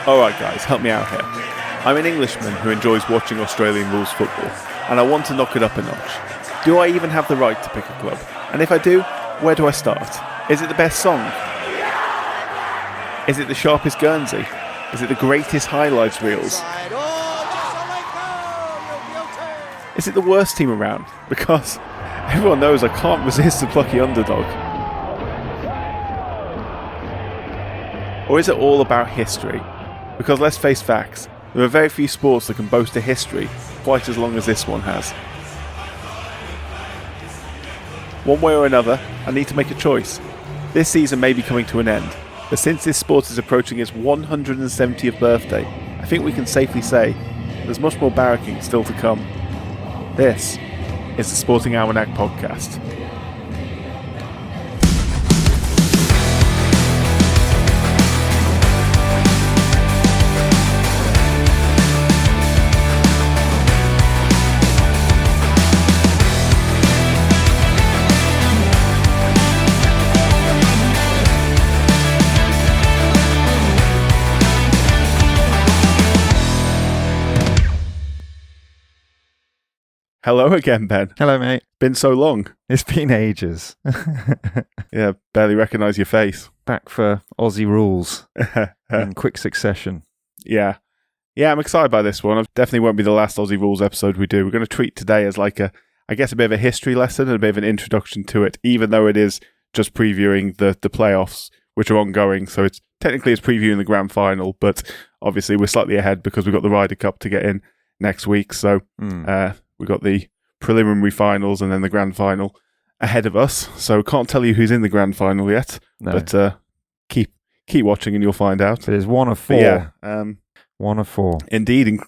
Alright guys, help me out here. I'm an Englishman who enjoys watching Australian rules football, and I want to knock it up a notch. Do I even have the right to pick a club? And if I do, where do I start? Is it the best song? Is it the sharpest Guernsey? Is it the greatest highlights reels? Is it the worst team around? Because everyone knows I can't resist the plucky underdog. Or is it all about history? Because let's face facts, there are very few sports that can boast a history quite as long as this one has. One way or another, I need to make a choice. This season may be coming to an end, but since this sport is approaching its 170th birthday, I think we can safely say there's much more barracking still to come. This is the Sporting Almanac Podcast. Hello again, Ben. Hello, mate. Been so long. It's been ages. Yeah, barely recognise your face. Back for Aussie Rules in quick succession. Yeah, I'm excited by this one. It definitely won't be the last Aussie Rules episode we do. We're going to treat today as like a bit of a history lesson and a bit of an introduction to it, even though it is just previewing the playoffs, which are ongoing. So it's previewing the grand final, but obviously we're slightly ahead because we've got the Ryder Cup to get in next week. So we've got the preliminary finals and then the grand final ahead of us. So can't tell you who's in the grand final yet, but keep watching and you'll find out. It is one of four. Yeah, one of four. Indeed,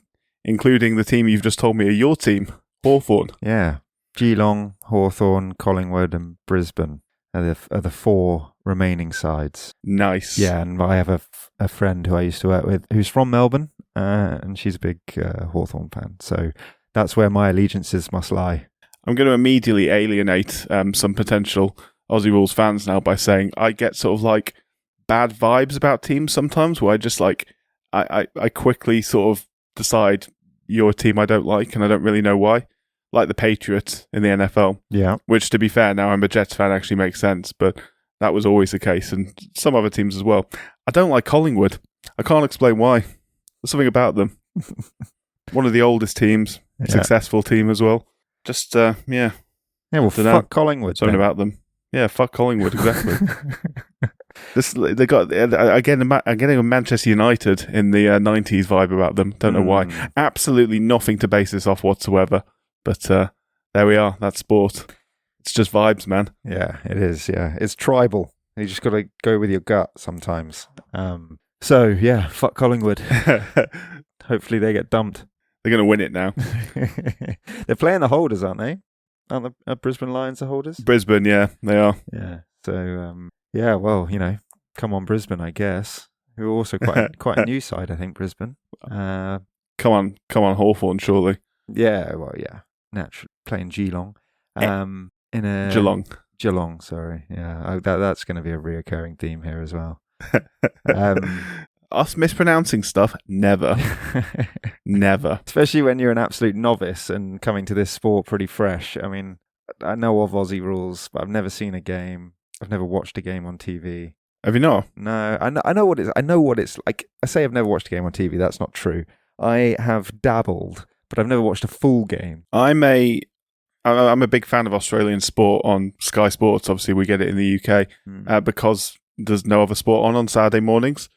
including the team you've just told me are your team, Hawthorn. Yeah, Geelong, Hawthorn, Collingwood and Brisbane are the four remaining sides. Nice. Yeah, and I have a friend who I used to work with who's from Melbourne, and she's a big Hawthorn fan. So that's where my allegiances must lie. I'm going to immediately alienate some potential Aussie Rules fans now by saying I get sort of like bad vibes about teams sometimes where I just like, I quickly sort of decide you're a team I don't like and I don't really know why. Like the Patriots in the NFL. Yeah. Which, to be fair, now I'm a Jets fan actually makes sense, but that was always the case, and some other teams as well. I don't like Collingwood. I can't explain why. There's something about them. One of the oldest teams, successful team as well. Just, yeah. Yeah, well, fuck Collingwood. Something about them. Yeah, fuck Collingwood, exactly. They got again. I'm getting a Manchester United in the 90s vibe about them. Don't know why. Absolutely nothing to base this off whatsoever. But there we are. That's sport. It's just vibes, man. Yeah, it is. Yeah, it's tribal. You just got to go with your gut sometimes. So yeah, fuck Collingwood. Hopefully they get dumped. They're going to win it now. They're playing the holders, aren't they? Aren't the Brisbane Lions the holders? Brisbane, yeah, they are. Yeah. So yeah, well, come on, Brisbane, I guess. Who are also quite a new side, I think. Brisbane. Come on, Hawthorn, surely. Yeah, well, yeah. Naturally playing Geelong. Geelong, sorry. Yeah, that's going to be a reoccurring theme here as well. Us mispronouncing stuff, never. Never. Especially when you're an absolute novice and coming to this sport pretty fresh. I mean, I know of Aussie Rules, but I've never seen a game. I've never watched a game on TV. Have you not? No, I know what it's. I know what it's like. I say I've never watched a game on TV. That's not true. I have dabbled, but I've never watched a full game. I'm a big fan of Australian sport on Sky Sports. Obviously, we get it in the UK because there's no other sport on Saturday mornings.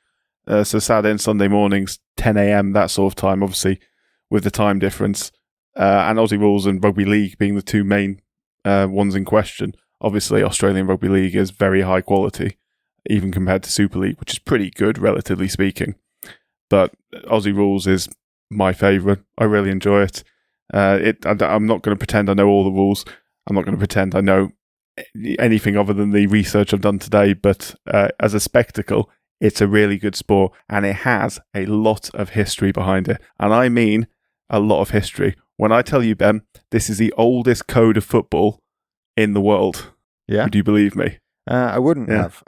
So Saturday and Sunday mornings, 10 a.m, that sort of time, obviously, with the time difference. And Aussie Rules and Rugby League being the two main ones in question. Obviously, Australian Rugby League is very high quality, even compared to Super League, which is pretty good, relatively speaking. But Aussie Rules is my favourite. I really enjoy it. I'm not going to pretend I know all the rules. I'm not going to pretend I know anything other than the research I've done today. But as a spectacle, it's a really good sport, and it has a lot of history behind it. And I mean a lot of history. When I tell you, Ben, this is the oldest code of football in the world. Yeah. Would you believe me? I wouldn't have,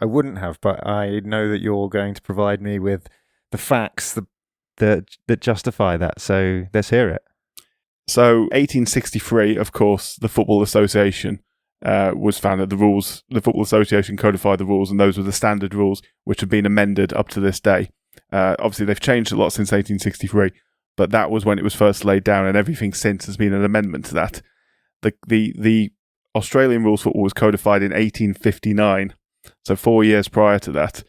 but I know that you're going to provide me with the facts that justify that. So let's hear it. So 1863, of course, the Football Association was founded. The Football Association codified the rules, and those were the standard rules, which have been amended up to this day. Obviously, they've changed a lot since 1863, but that was when it was first laid down, and everything since has been an amendment to that. The Australian rules football was codified in 1859, so 4 years prior to that.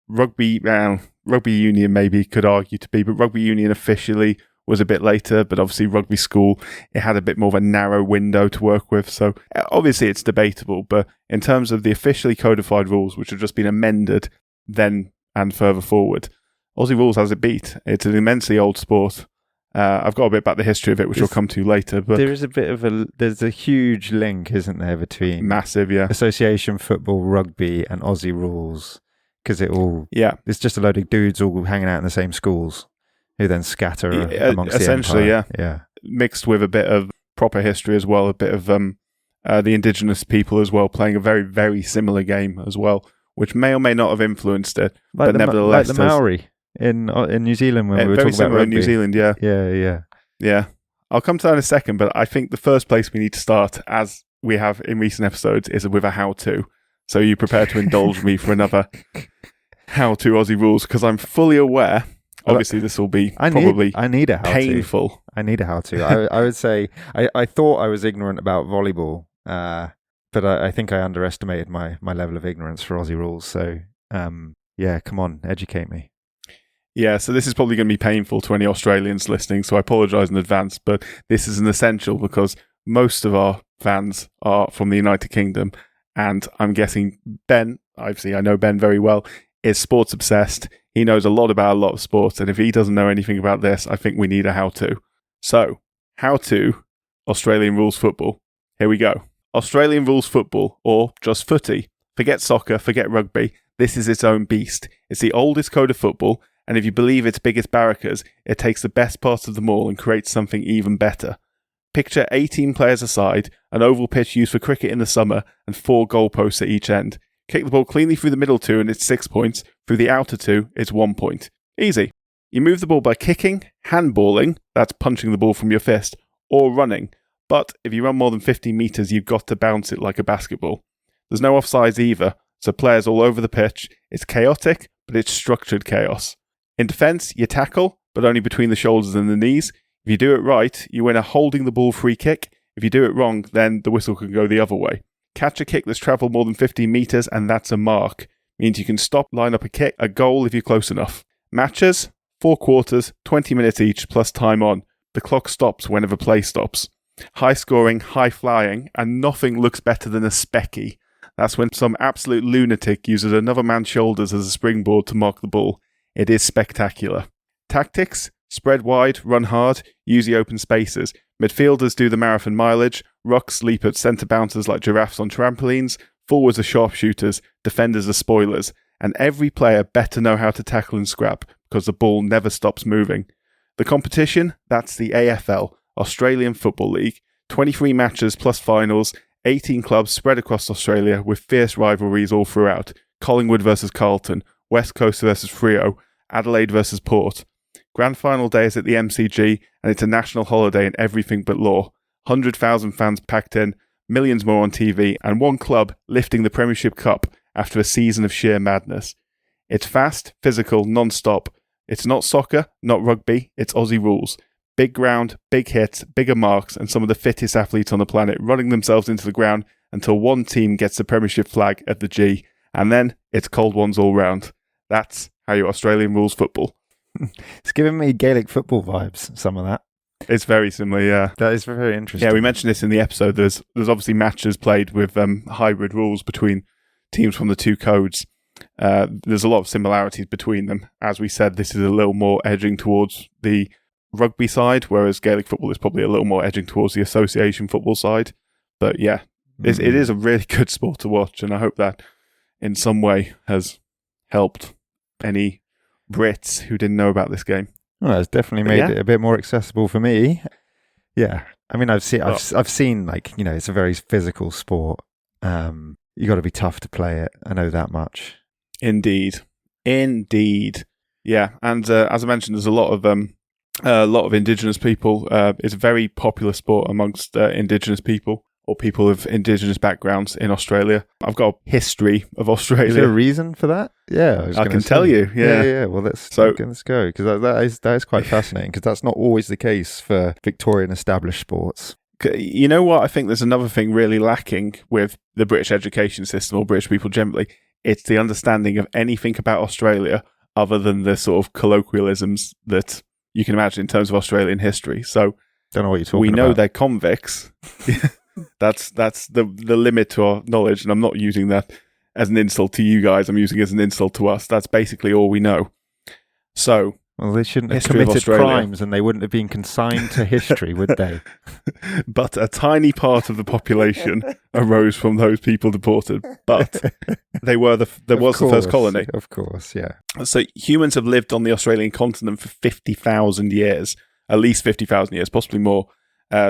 Rugby union maybe could argue to be, but rugby union officially was a bit later, but obviously rugby school, it had a bit more of a narrow window to work with. So obviously it's debatable, but in terms of the officially codified rules, which have just been amended then and further forward, Aussie Rules has it beat. It's an immensely old sport. I've got a bit about the history of it, which we'll come to later. But there is there's a huge link, isn't there, between massive, yeah, association football, rugby, and Aussie Rules, because it's just a load of dudes all hanging out in the same schools who then scatter amongst essentially, the empire. Yeah, mixed with a bit of proper history as well, a bit of the indigenous people as well, playing a very, very similar game as well, which may or may not have influenced it, but nevertheless, like the Maori in New Zealand when we were talking about rugby. In New Zealand, yeah. I'll come to that in a second, but I think the first place we need to start, as we have in recent episodes, is with a how-to. So you prepare to indulge me for another how-to Aussie Rules, because I'm fully aware. Obviously, this will be I need a how-to. Painful. I need a how-to. I would say I thought I was ignorant about volleyball, but I think I underestimated my level of ignorance for Aussie Rules. So, come on, educate me. Yeah, so this is probably going to be painful to any Australians listening, so I apologise in advance, but this is an essential because most of our fans are from the United Kingdom, and I'm guessing Ben, obviously I know Ben very well, is sports obsessed. He knows a lot about a lot of sports, and if he doesn't know anything about this, I think we need a how-to. So, how-to Australian rules football. Here we go. Australian rules football, or just footy. Forget soccer, forget rugby. This is its own beast. It's the oldest code of football, and if you believe its biggest barrackers, it takes the best parts of them all and creates something even better. Picture 18 players aside, an oval pitch used for cricket in the summer, and 4 goalposts at each end. Kick the ball cleanly through the middle 2 and it's 6 points. Through the outer 2, it's 1 point. Easy. You move the ball by kicking, handballing, that's punching the ball from your fist, or running. But if you run more than 50 metres, you've got to bounce it like a basketball. There's no offsides either, so players all over the pitch. It's chaotic, but it's structured chaos. In defence, you tackle, but only between the shoulders and the knees. If you do it right, you win a holding the ball free kick. If you do it wrong, then the whistle can go the other way. Catch a kick that's travelled more than 15 metres, and that's a mark. Means you can stop, line up a goal if you're close enough. Matches, 4 quarters, 20 minutes each, plus time on. The clock stops whenever play stops. High scoring, high flying, and nothing looks better than a specky. That's when some absolute lunatic uses another man's shoulders as a springboard to mark the ball. It is spectacular. Tactics, spread wide, run hard, use the open spaces. Midfielders do the marathon mileage, rucks leap at centre bouncers like giraffes on trampolines, forwards are sharpshooters, defenders are spoilers, and every player better know how to tackle and scrap because the ball never stops moving. The competition, that's the AFL, Australian Football League. 23 matches plus finals, 18 clubs spread across Australia with fierce rivalries all throughout. Collingwood versus Carlton, West Coast versus Freo, Adelaide versus Port. Grand final day is at the MCG, and it's a national holiday in everything but law. 100,000 fans packed in, millions more on TV, and one club lifting the Premiership Cup after a season of sheer madness. It's fast, physical, non-stop. It's not soccer, not rugby, it's Aussie Rules. Big ground, big hits, bigger marks, and some of the fittest athletes on the planet running themselves into the ground until one team gets the Premiership flag at the G, and then it's cold ones all round. That's how you Australian rules football. It's giving me Gaelic football vibes, some of that. It's very similar, yeah. That is very interesting. Yeah, we mentioned this in the episode. There's obviously matches played with hybrid rules between teams from the two codes. There's a lot of similarities between them. As we said, this is a little more edging towards the rugby side, whereas Gaelic football is probably a little more edging towards the association football side. But yeah, it is a really good sport to watch, and I hope that in some way has helped any Brits who didn't know about this game. Well, it's definitely made it a bit more accessible for me. Yeah, I mean, I've seen like, you know, it's a very physical sport. You got to be tough to play it. I know that much. Indeed. Yeah, and as I mentioned, there's a lot of indigenous people. It's a very popular sport amongst indigenous people or people of indigenous backgrounds in Australia. I've got a history of Australia. Is there a reason for that? Yeah, I can tell you. Yeah. Well, let's go because that is quite fascinating because that's not always the case for Victorian established sports. You know what? I think there's another thing really lacking with the British education system or British people generally. It's the understanding of anything about Australia other than the sort of colloquialisms that you can imagine in terms of Australian history. So don't know what you're talking we about. know they're convicts. That's the limit to our knowledge, and I'm not using that as an insult to you guys. I'm using it as an insult to us. That's basically all we know. So, well, they shouldn't have committed crimes, and they wouldn't have been consigned to history, would they? But a tiny part of the population arose from those people deported. But there was the first colony. Of course, yeah. So humans have lived on the Australian continent for 50,000 years, at least 50,000 years, possibly more.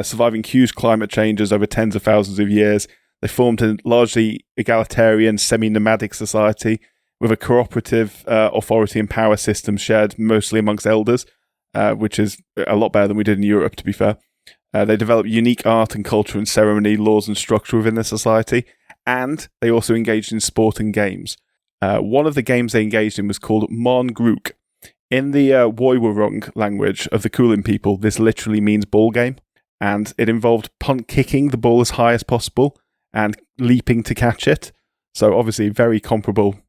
Surviving huge climate changes over tens of thousands of years. They formed a largely egalitarian, semi-nomadic society with a cooperative authority and power system shared mostly amongst elders, which is a lot better than we did in Europe, to be fair. They developed unique art and culture and ceremony, laws and structure within their society, and they also engaged in sport and games. One of the games they engaged in was called Mon Grook. In the Woiwurrung language of the Kulin people, this literally means ball game. And it involved punt kicking the ball as high as possible and leaping to catch it. So obviously very comparable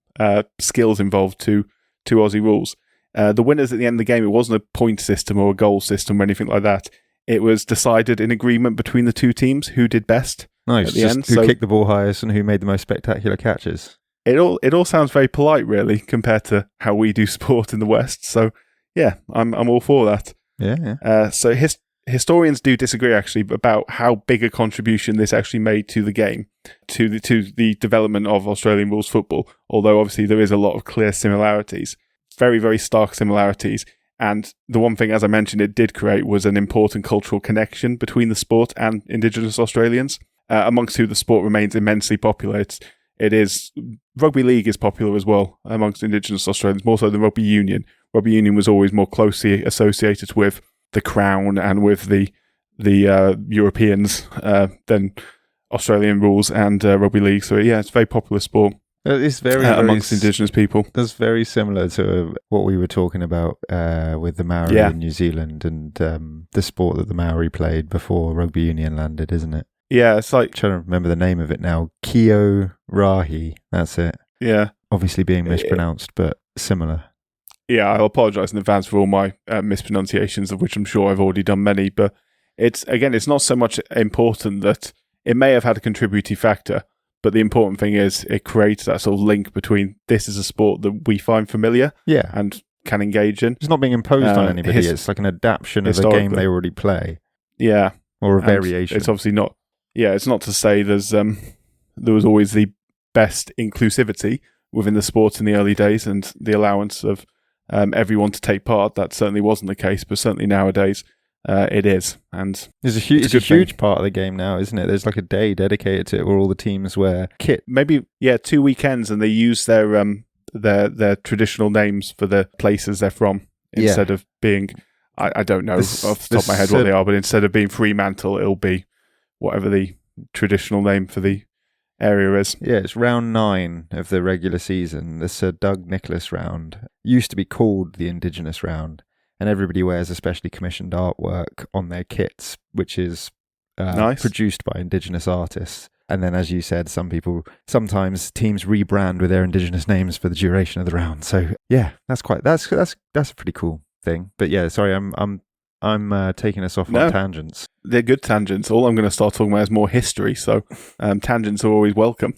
skills involved to Aussie rules. The winners at the end of the game, it wasn't a point system or a goal system or anything like that. It was decided in agreement between the two teams who did best at the end. Who kicked the ball highest and who made the most spectacular catches. It all sounds very polite, really, compared to how we do sport in the West. So yeah, I'm all for that. Yeah. So historians do disagree actually about how big a contribution this actually made to the game, to the development of Australian rules football, although obviously there is a lot of clear similarities, very, very stark similarities. And the one thing, as I mentioned, it did create was an important cultural connection between the sport and Indigenous Australians, amongst who the sport remains immensely popular. Rugby league is popular as well amongst Indigenous Australians, more so than rugby union. Rugby union was always more closely associated with the Crown and with the Europeans than Australian rules and rugby league. So yeah, it's a very popular sport. It's very amongst Indigenous people. That's very similar to what we were talking about with the Maori in New Zealand and the sport that the Maori played before rugby union landed, isn't it? Yeah, it's like... I'm trying to remember the name of it now. Kio Rahi. That's it. Yeah. Obviously being mispronounced, but similar. Yeah, I'll apologise in advance for all my mispronunciations, of which I'm sure I've already done many. But it's not so much important that it may have had a contributing factor, but the important thing is it creates that sort of link between this is a sport that we find familiar and can engage in. It's not being imposed on anybody. It's like an adaptation of a game they already play. Yeah. Or a variation. It's obviously not... Yeah, it's not to say there was always the best inclusivity within the sport in the early days and the allowance of everyone to take part. That certainly wasn't the case, but certainly nowadays it is. And it's a huge part of the game now, isn't it? There's like a day dedicated to it where all the teams wear kit. Maybe 2 weekends, and they use their traditional names for the places they're from instead of being. I don't know off the top of my head what they are, but instead of being Fremantle, it'll be whatever the traditional name for the area is. Yeah, it's round 9 of the regular season. The Sir Doug Nicholas round used to be called the Indigenous round, and everybody wears a specially commissioned artwork on their kits, which is nice. Produced by Indigenous artists. And then, as you said, sometimes teams rebrand with their Indigenous names for the duration of the round. So yeah, that's a pretty cool thing. But yeah, sorry, I'm taking us off on tangents. They're good tangents. All I'm going to start talking about is more history, so tangents are always welcome.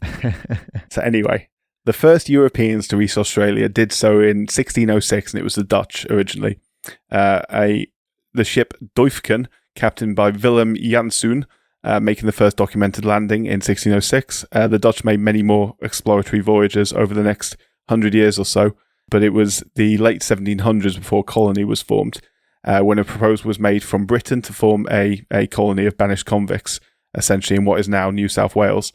So anyway, the first Europeans to reach Australia did so in 1606, and it was the Dutch originally. The ship Duifken, captained by Willem Janszoon, making the first documented landing in 1606. The Dutch made many more exploratory voyages over the next 100 years or so, but it was the late 1700s before a colony was formed. When a proposal was made from Britain to form a colony of banished convicts, essentially in what is now New South Wales.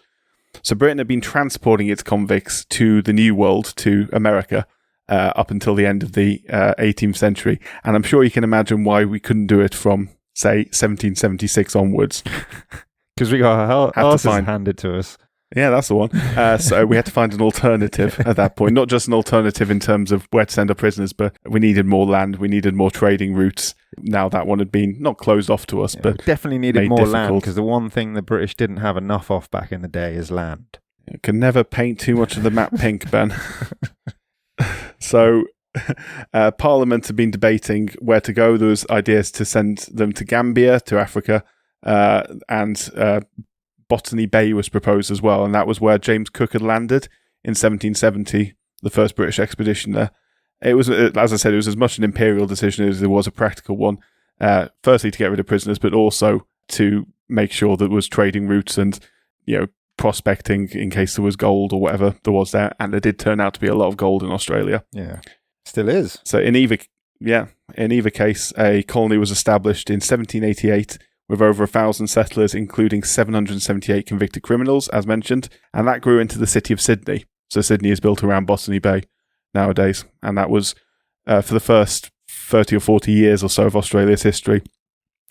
So Britain had been transporting its convicts to the New World, to America, up until the end of the 18th century. And I'm sure you can imagine why we couldn't do it from, say, 1776 onwards. Because we got our asses handed to us. Yeah, that's the one. So we had to find an alternative at that point. Not just an alternative in terms of where to send our prisoners, but we needed more land. We needed more trading routes. Now that one had been not closed off to us, but we definitely needed more land, because the one thing the British didn't have enough of back in the day is land. You can never paint too much of the map pink, Ben. So Parliament had been debating where to go. There was ideas to send them to Gambia, to Africa, and Botany Bay was proposed as well, and that was where James Cook had landed in 1770, the first British expedition there. It was, as I said, it was as much an imperial decision as it was a practical one. Firstly, to get rid of prisoners, but also to make sure there was trading routes and, prospecting in case there was gold or whatever there was there. And there did turn out to be a lot of gold in Australia. Yeah, still is. So in either case, a colony was established in 1788 with over 1,000 settlers, including 778 convicted criminals, as mentioned, and that grew into the city of Sydney. So Sydney is built around Botany Bay nowadays, and that was for the first 30 or 40 years or so of Australia's history.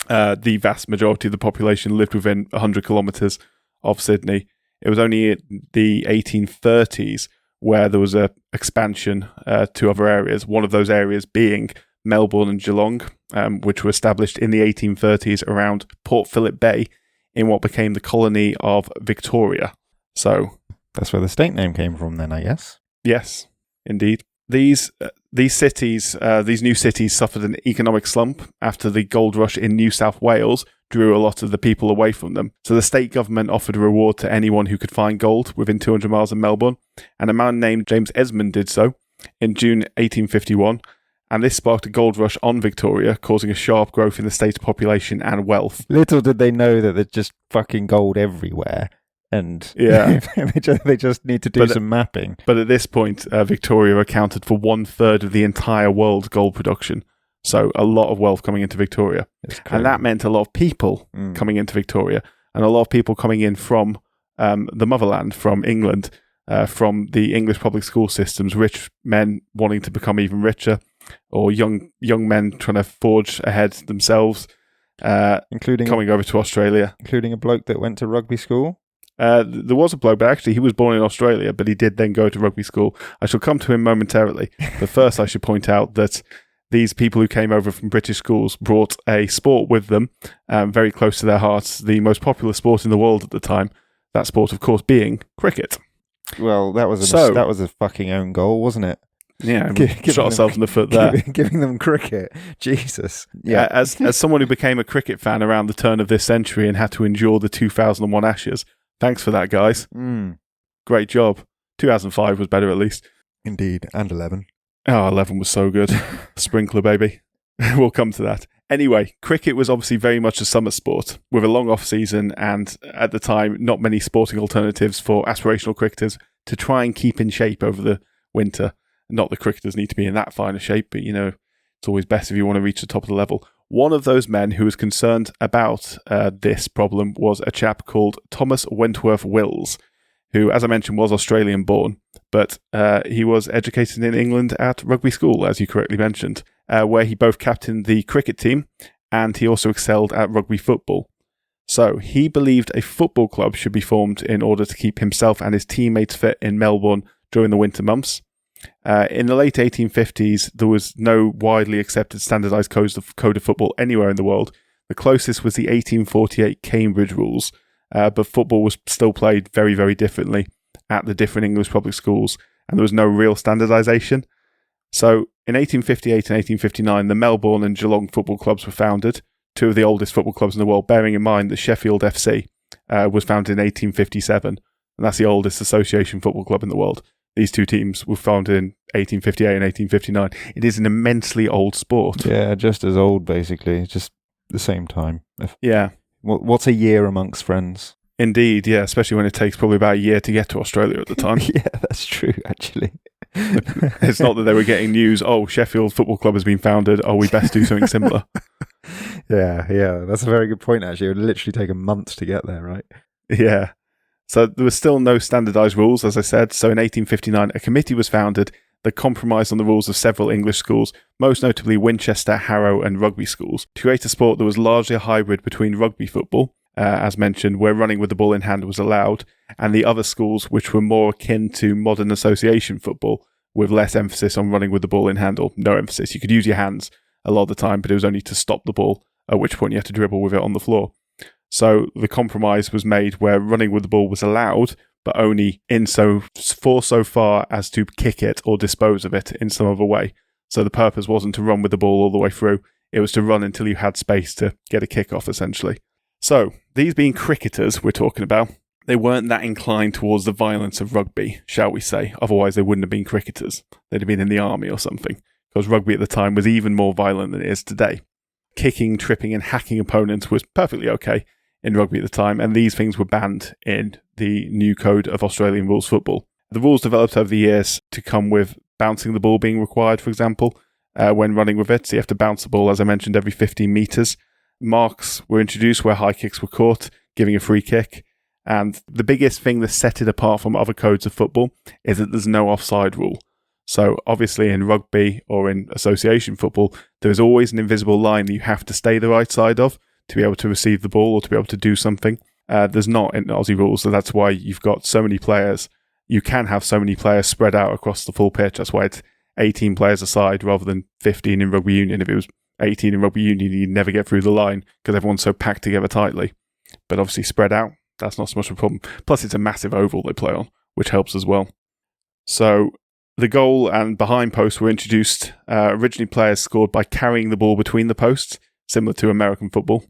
The vast majority of the population lived within 100 kilometres of Sydney. It was only in the 1830s where there was an expansion to other areas, one of those areas being Melbourne and Geelong, which were established in the 1830s around Port Phillip Bay in what became the colony of Victoria. So that's where the state name came from then, I guess. Yes, indeed. These new cities suffered an economic slump after the gold rush in New South Wales drew a lot of the people away from them. So the state government offered a reward to anyone who could find gold within 200 miles of Melbourne, and a man named James Esmond did so in June 1851. And this sparked a gold rush on Victoria, causing a sharp growth in the state's population and wealth. Little did they know that there's just fucking gold everywhere. And yeah, they just need to do some mapping. But at this point, Victoria accounted for 1/3 of the entire world's gold production. So a lot of wealth coming into Victoria. And that meant a lot of people coming into Victoria, and a lot of people coming in from the motherland, from England, from the English public school systems, rich men wanting to become even richer, or young men trying to forge ahead themselves, including coming over to Australia. Including a bloke that went to rugby school. There was a bloke, but actually he was born in Australia, but he did then go to rugby school. I shall come to him momentarily. But first I should point out that these people who came over from British schools brought a sport with them, very close to their hearts, the most popular sport in the world at the time. That sport, of course, being cricket. Well, that was a fucking own goal, wasn't it? Yeah, shot ourselves in the foot there. Giving them cricket. Jesus. Yeah. As someone who became a cricket fan around the turn of this century and had to endure the 2001 Ashes, thanks for that, guys. Great job. 2005 was better, at least. Indeed, and 11. Oh, 11 was so good. Sprinkler, baby. We'll come to that. Anyway, cricket was obviously very much a summer sport, with a long off-season and, at the time, not many sporting alternatives for aspirational cricketers to try and keep in shape over the winter. Not that cricketers need to be in that fine a shape, but, it's always best if you want to reach the top of the level. One of those men who was concerned about this problem was a chap called Thomas Wentworth Wills, who, as I mentioned, was Australian-born, but he was educated in England at rugby school, as you correctly mentioned, where he both captained the cricket team and he also excelled at rugby football. So he believed a football club should be formed in order to keep himself and his teammates fit in Melbourne during the winter months. In the late 1850s, there was no widely accepted standardised code of football anywhere in the world. The closest was the 1848 Cambridge Rules, but football was still played very, very differently at the different English public schools, and there was no real standardisation. So in 1858 and 1859, the Melbourne and Geelong football clubs were founded, two of the oldest football clubs in the world, bearing in mind that Sheffield FC was founded in 1857, and that's the oldest association football club in the world. These two teams were founded in 1858 and 1859. It is an immensely old sport. Yeah, just as old, basically. Just the same time. Yeah. What's a year amongst friends? Indeed, yeah, especially when it takes probably about a year to get to Australia at the time. Yeah, that's true, actually. It's not that they were getting news, Sheffield Football Club has been founded, we best do something similar. Yeah, that's a very good point, actually. It would literally take a month to get there, right? Yeah. So there was still no standardised rules, as I said. So in 1859, a committee was founded that compromised on the rules of several English schools, most notably Winchester, Harrow and Rugby schools, to create a sport that was largely a hybrid between rugby football, as mentioned, where running with the ball in hand was allowed, and the other schools which were more akin to modern association football, with less emphasis on running with the ball in hand, or no emphasis. You could use your hands a lot of the time, but it was only to stop the ball, at which point you had to dribble with it on the floor. So the compromise was made where running with the ball was allowed, but only so far as to kick it or dispose of it in some other way. So the purpose wasn't to run with the ball all the way through, it was to run until you had space to get a kick off, essentially. So, these being cricketers we're talking about, they weren't that inclined towards the violence of rugby, shall we say. Otherwise, they wouldn't have been cricketers. They'd have been in the army or something, because rugby at the time was even more violent than it is today. Kicking, tripping, and hacking opponents was perfectly okay in rugby at the time, and these things were banned in the new code of Australian rules football. The rules developed over the years to come with bouncing the ball being required, for example, when running with it. So you have to bounce the ball, as I mentioned, every 15 metres. Marks were introduced where high kicks were caught, giving a free kick. And the biggest thing that set it apart from other codes of football is that there's no offside rule. So obviously in rugby or in association football, there's always an invisible line that you have to stay the right side of to be able to receive the ball or to be able to do something. There's not in Aussie rules, so that's why you've got so many players. You can have so many players spread out across the full pitch. That's why it's 18 players a side rather than 15 in rugby union. If it was 18 in rugby union, you'd never get through the line because everyone's so packed together tightly. But obviously spread out, that's not so much of a problem. Plus it's a massive oval they play on, which helps as well. So the goal and behind posts were introduced. Originally players scored by carrying the ball between the posts, similar to American football.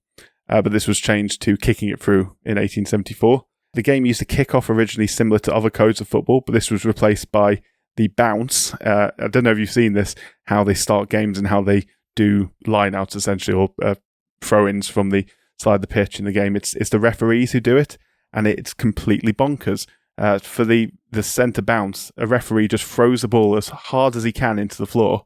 But this was changed to kicking it through in 1874. The game used a kick-off originally similar to other codes of football, but this was replaced by the bounce. I don't know if you've seen this, how they start games and how they do line-outs essentially, or throw-ins from the side of the pitch in the game. It's the referees who do it, and it's completely bonkers. For the centre bounce, a referee just throws the ball as hard as he can into the floor,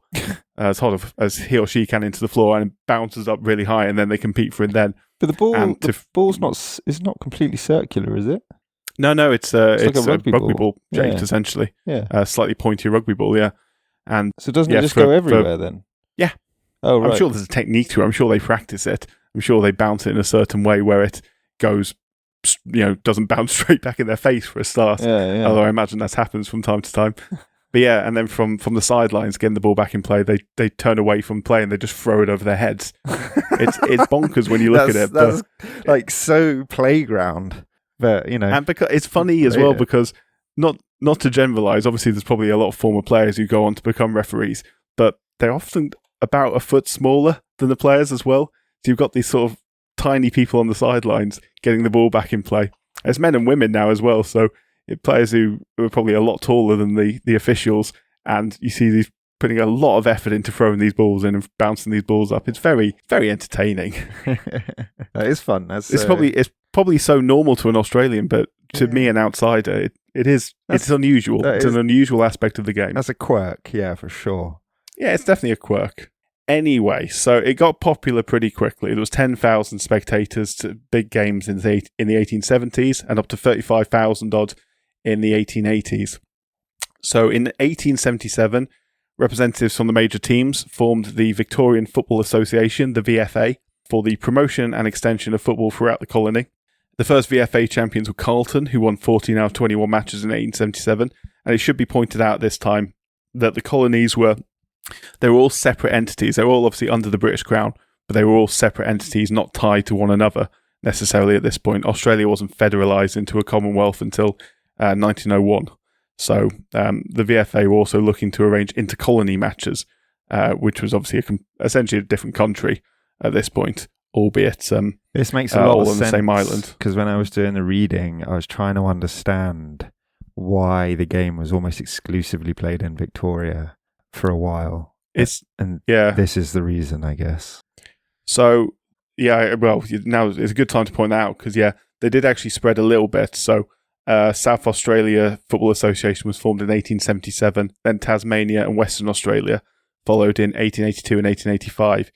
as hard as he or she can into the floor, and bounces up really high, and then they compete for it then. But the ball's not completely circular, is it? No, it's like a rugby ball shaped, yeah. Essentially. Yeah. Slightly pointy rugby ball, yeah. And so doesn't it just go everywhere then? Yeah. Oh, right. I'm sure there's a technique to it. I'm sure they practice it. I'm sure they bounce it in a certain way where it goes, doesn't bounce straight back in their face for a start. Yeah. Although I imagine that happens from time to time. But yeah, and then from the sidelines, getting the ball back in play, they turn away from play and they just throw it over their heads. It's bonkers when you look at it. That's like so playground. But, And because it's funny as well, because not to generalise, obviously there's probably a lot of former players who go on to become referees, but they're often about a foot smaller than the players as well. So you've got these sort of tiny people on the sidelines getting the ball back in play. There's men and women now as well, so players who are probably a lot taller than the officials, and you see these putting a lot of effort into throwing these balls in and bouncing these balls up. It's very, very entertaining. That is fun. It's probably so normal to an Australian, but to me, an outsider, it's unusual. It's an unusual aspect of the game. That's a quirk, yeah, for sure. Yeah, it's definitely a quirk. Anyway, so it got popular pretty quickly. There was 10,000 spectators to big games in the 1870s and up to 35,000 odd in the 1880s. So in 1877, representatives from the major teams formed the Victorian Football Association, the VFA, for the promotion and extension of football throughout the colony. The first VFA champions were Carlton, who won 14 out of 21 matches in 1877. And it should be pointed out this time that the colonies were all separate entities. They were all obviously under the British Crown, but they were all separate entities, not tied to one another necessarily at this point. Australia wasn't federalised into a Commonwealth until 1901. So the VFA were also looking to arrange inter-colony matches, which was obviously essentially a different country at this point, albeit this makes a lot all of on sense, the same island. Because when I was doing the reading, I was trying to understand why the game was almost exclusively played in Victoria for a while. This is the reason, I guess. So, yeah, well, now it's a good time to point that out because, they did actually spread a little bit. So, South Australia Football Association was formed in 1877, then Tasmania and Western Australia followed in 1882 and 1885,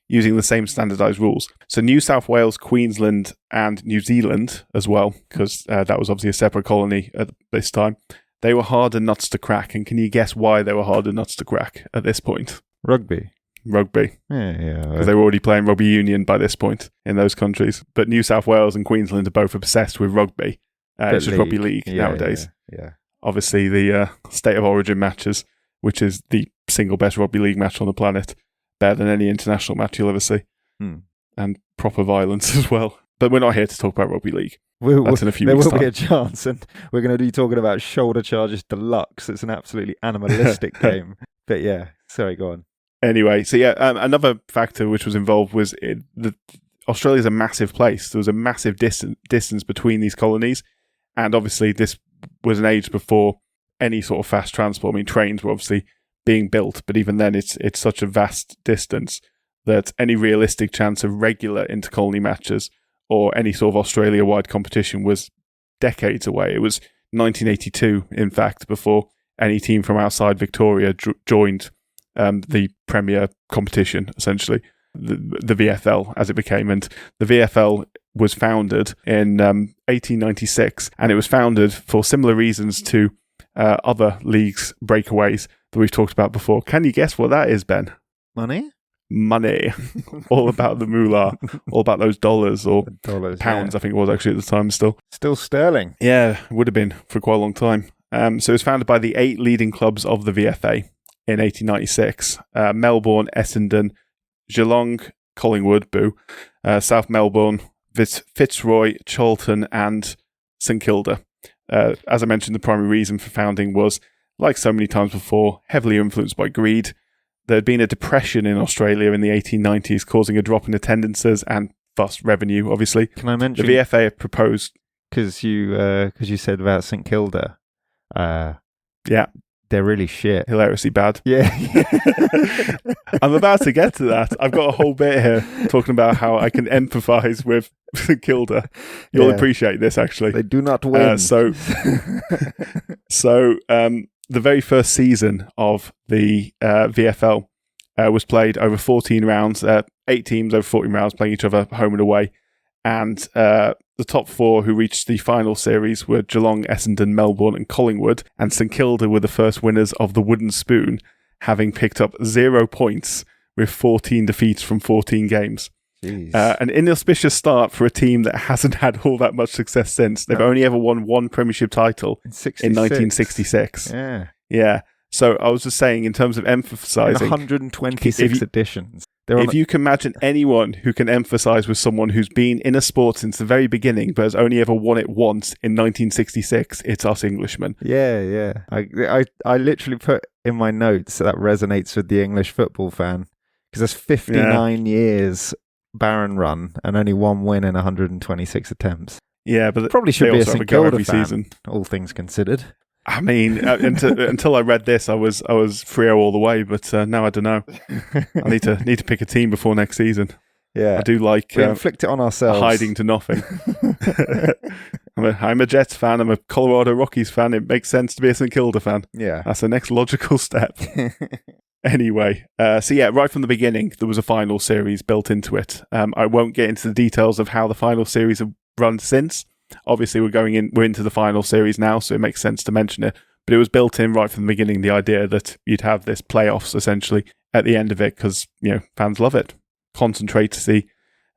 using the same standardised rules. So, New South Wales, Queensland and New Zealand as well, because that was obviously a separate colony at this time. They were harder nuts to crack, and can you guess why they were harder nuts to crack at this point? Rugby. Rugby. Yeah. Because they were already playing rugby union by this point in those countries. But New South Wales and Queensland are both obsessed with rugby. It's just rugby league nowadays. Yeah. Obviously, the State of Origin matches, which is the single best rugby league match on the planet, better than any international match you'll ever see. And proper violence as well. But we're not here to talk about rugby league. That's in a few weeks' time. There will be a chance, and we're going to be talking about Shoulder Charges Deluxe. It's an absolutely animalistic game. But yeah, sorry, go on. Anyway, so yeah, another factor which was involved was Australia's a massive place. There was a massive distance between these colonies, and obviously this was an age before any sort of fast transport. I mean, trains were obviously being built, but even then it's such a vast distance that any realistic chance of regular intercolony matches or any sort of Australia-wide competition was decades away. It was 1982, in fact, before any team from outside Victoria joined the premier competition, essentially, the VFL, as it became. And the VFL was founded in 1896, and it was founded for similar reasons to other leagues' breakaways that we've talked about before. Can you guess what that is, Ben? Money. All about the moolah, all about those dollars or pounds, I think it was actually at the time still. Still sterling. Yeah, it would have been for quite a long time. So it was founded by the 8 leading clubs of the VFA in 1896. Melbourne, Essendon, Geelong, Collingwood, South Melbourne, Fitzroy, Charlton and St Kilda. As I mentioned, the primary reason for founding was, like so many times before, heavily influenced by greed. There had been a depression in Australia in the 1890s, causing a drop in attendances and thus revenue, obviously. Can I mention... The VFA had proposed... Because you said about St Kilda. Yeah. They're really shit. Hilariously bad. Yeah. I'm about to get to that. I've got a whole bit here talking about how I can empathise with St Kilda. You'll appreciate this, actually. They do not win. The very first season of the VFL was played over 14 rounds, 8 teams over 14 rounds playing each other home and away. And the top 4 who reached the final series were Geelong, Essendon, Melbourne and Collingwood. And St Kilda were the first winners of the Wooden Spoon, having picked up 0 points with 14 defeats from 14 games. An inauspicious start for a team that hasn't had all that much success since. They've only ever won 1 premiership title in 1966. Yeah. So I was just saying, in terms of emphasising... 126 editions. If you can imagine anyone who can emphasise with someone who's been in a sport since the very beginning but has only ever won it once in 1966, it's us Englishmen. Yeah. I literally put in my notes that resonates with the English football fan, because there's 59 years barren run and only 1 win in 126 attempts. Yeah, but probably should be a St Kilda fan, season, all things considered. I mean, until I read this, I was Freo all the way, but now I don't know. I need to pick a team before next season. Yeah, I do like we inflict it on ourselves, hiding to nothing. I'm a Jets fan. I'm a Colorado Rockies fan. It makes sense to be a St Kilda fan. Yeah, that's the next logical step. Anyway, right from the beginning, there was a final series built into it. I won't get into the details of how the final series have run since. Obviously, we're into the final series now, so it makes sense to mention it. But it was built in right from the beginning, the idea that you'd have this playoffs essentially at the end of it, because fans love it. Concentrate to see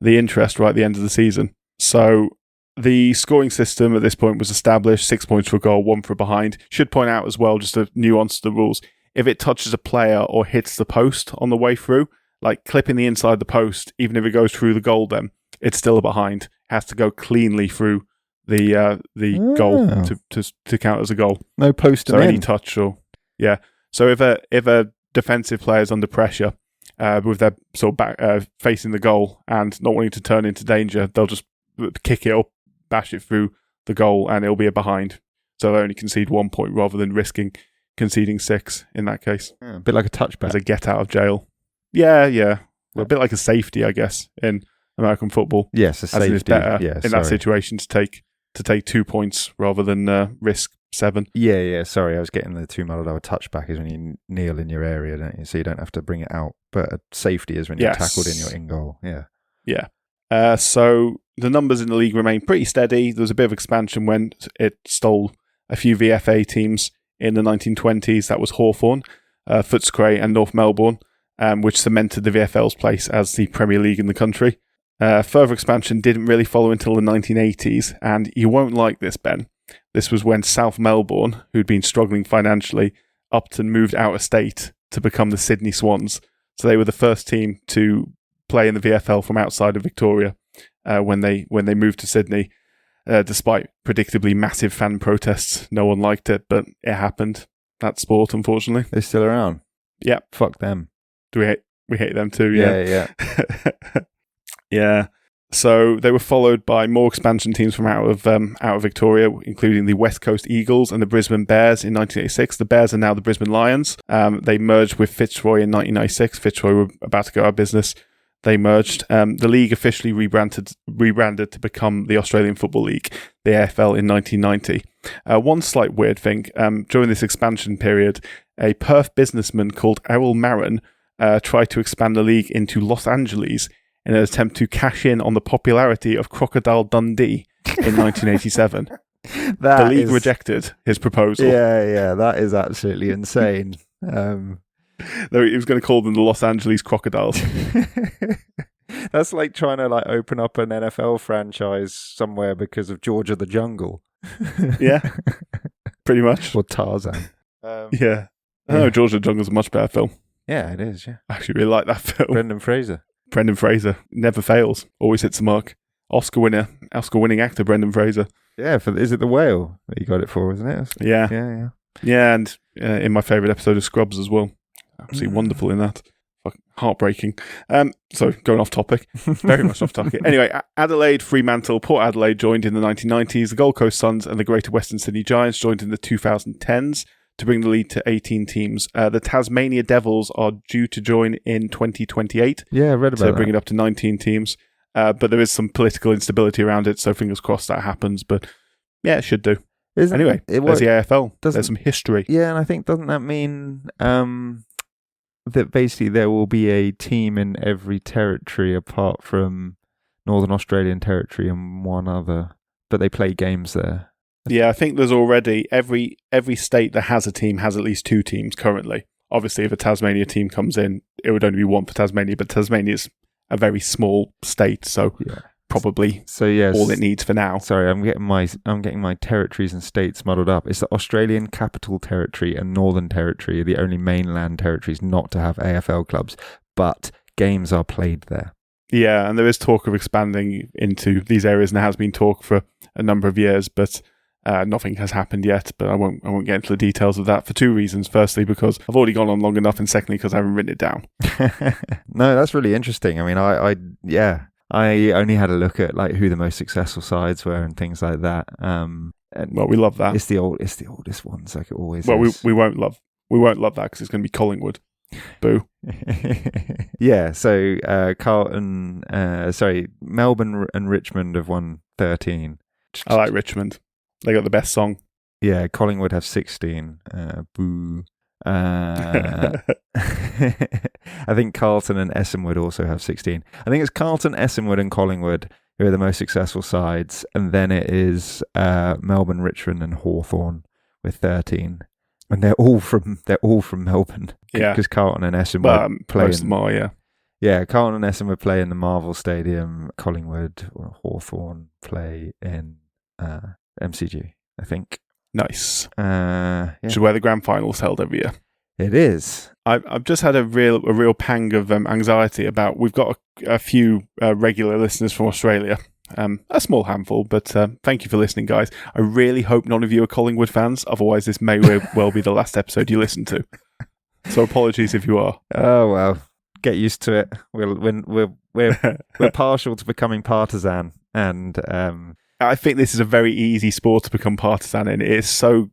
the interest right at the end of the season. So the scoring system at this point was established: 6 points for a goal, 1 for a behind. Should point out as well, just a nuance to the rules: if it touches a player or hits the post on the way through, like clipping the inside the post, even if it goes through the goal, then it's still a behind. It has to go cleanly through the goal to count as a goal. No post. So any touch So if a defensive player is under pressure with their sort of back facing the goal and not wanting to turn into danger, they'll just kick it up, bash it through the goal, and it'll be a behind. So they only concede 1 point rather than risking conceding 6 in that case. A bit like a touchback. As a get out of jail. Yeah. Well, a bit like a safety, I guess, in American football. Yes, a safety. As it is better in that situation to take 2 points rather than risk 7. Yeah. Sorry, I was getting the 2 muddled. A touchback is when you kneel in your area, don't you? So you don't have to bring it out. But a safety is when you're tackled in your in goal. Yeah. So the numbers in the league remain pretty steady. There was a bit of expansion when it stole a few VFA teams in the 1920s. That was Hawthorn, Footscray and North Melbourne, which cemented the VFL's place as the Premier League in the country. Further expansion didn't really follow until the 1980s, and you won't like this, Ben. This was when South Melbourne, who'd been struggling financially, upped and moved out of state to become the Sydney Swans. So they were the first team to play in the VFL from outside of Victoria when they moved to Sydney. Despite predictably massive fan protests, no one liked it, but it happened. That's sport, unfortunately. They're still around. Yeah, Fuck them. we hate them too. Yeah. Yeah. So they were followed by more expansion teams from out of Victoria, including the West Coast Eagles and the Brisbane Bears in 1986. The Bears are now the Brisbane Lions. They merged with Fitzroy in 1996. Fitzroy were about to go out of business. They merged. The league officially rebranded to become the Australian Football League, the AFL, in 1990. One slight weird thing, during this expansion period, a Perth businessman called Errol Marin tried to expand the league into Los Angeles in an attempt to cash in on the popularity of Crocodile Dundee in 1987. The league rejected his proposal. Yeah, that is absolutely insane. He was going to call them the Los Angeles Crocodiles. That's like trying to open up an NFL franchise somewhere because of George of the Jungle. Yeah, pretty much. Or Tarzan. Yeah. Oh, George of the Jungle is a much better film. Yeah, it is, yeah. I actually really like that film. Brendan Fraser. Never fails. Always hits the mark. Oscar-winning actor, Brendan Fraser. Yeah, is it The Whale that you got it for, isn't it? Yeah. Yeah, and in my favourite episode of Scrubs as well. Absolutely wonderful in that. Heartbreaking. So, going off topic. Very much off topic. Anyway, Adelaide, Fremantle, Port Adelaide joined in the 1990s. The Gold Coast Suns and the Greater Western Sydney Giants joined in the 2010s to bring the league to 18 teams. The Tasmania Devils are due to join in 2028. Yeah, I read about that. To bring it up to 19 teams. But there is some political instability around it, so fingers crossed that happens. But yeah, it should do. Anyway, there's the AFL. There's some history. Yeah, and I think, doesn't that mean that basically there will be a team in every territory apart from Northern Australian Territory and one other, but they play games there? Yeah, I think there's already every state that has a team has at least two teams currently. Obviously, if a Tasmania team comes in, it would only be one for Tasmania, but Tasmania's a very small state, so probably all it needs for now. Sorry, I'm getting my territories and states muddled up. It's the Australian Capital Territory and Northern Territory are the only mainland territories not to have AFL clubs, but games are played there. Yeah, and there is talk of expanding into these areas, and there has been talk for a number of years, but nothing has happened yet. But I won't get into the details of that for two reasons. Firstly, because I've already gone on long enough, and secondly, because I haven't written it down. No, that's really interesting. I mean, I only had a look at who the most successful sides were and things like that. And well, we love that. It's the oldest ones, like it always well, is. we won't love that because it's going to be Collingwood. Boo. Yeah. So Melbourne and Richmond have won 13. I like Richmond. They got the best song. Yeah. Collingwood have 16. Boo. I think Carlton and Essenwood also have 16. I think it's Carlton, Essenwood and Collingwood who are the most successful sides, and then it is Melbourne, Richmond and Hawthorn with 13. And they're all from Melbourne. Yeah, because Carlton and Essenwood play in more. Yeah, Carlton and Essenwood play in the Marvel Stadium. Collingwood or Hawthorn play in MCG, I think. Nice. Which is where the grand final's held every year. It is. I've just had a real pang of anxiety about. We've got a few regular listeners from Australia. A small handful, but thank you for listening, guys. I really hope none of you are Collingwood fans. Otherwise, this may well be the last episode you listen to. So apologies if you are. Oh well, get used to it. We're partial to becoming partisan, and I think this is a very easy sport to become partisan in. It is so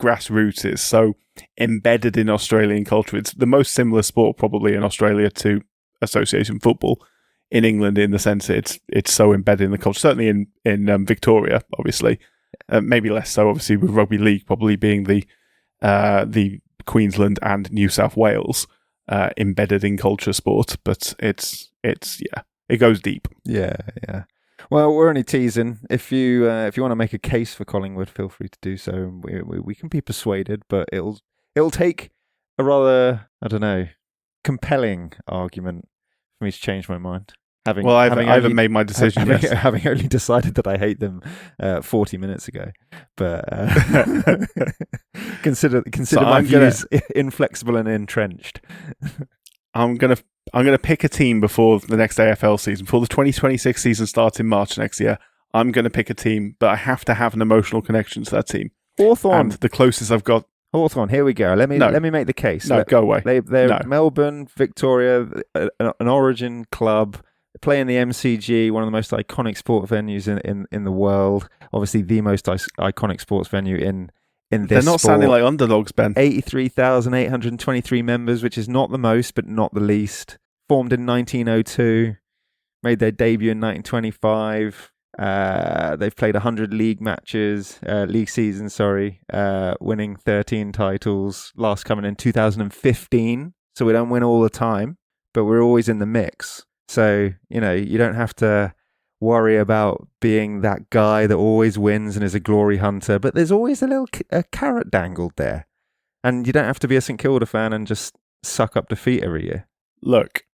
grassroots. It's so embedded in Australian culture. It's the most similar sport probably in Australia to association football. In England, in the sense it's so embedded in the culture, certainly in Victoria, obviously, maybe less so, obviously, with rugby league probably being the Queensland and New South Wales embedded in culture sport, but it goes deep. Yeah. Well, we're only teasing. If you want to make a case for Collingwood, feel free to do so. We can be persuaded, but it'll take a rather, I don't know, compelling argument for me to change my mind. I haven't made my decision yet. Having only decided that I hate them 40 minutes ago, but consider my views inflexible and entrenched. I'm gonna pick a team before the next AFL season, before the 2026 season starts in March next year. I'm gonna pick a team, but I have to have an emotional connection to that team. Hawthorn, and the closest I've got. Hawthorn. Here we go. Let me make the case. No, go away. They're Melbourne, Victoria, an Origin club. They play in the MCG, one of the most iconic sport venues in the world. Obviously, the most iconic sports venue in this. They're not sounding like underdogs, Ben. 83,823 members, which is not the most, but not the least. Formed in 1902, made their debut in 1925. They've played 100 league seasons, winning 13 titles. Last coming in 2015, so we don't win all the time, but we're always in the mix. So, you don't have to worry about being that guy that always wins and is a glory hunter, but there's always a carrot dangled there. And you don't have to be a St Kilda fan and just suck up defeat every year. Look,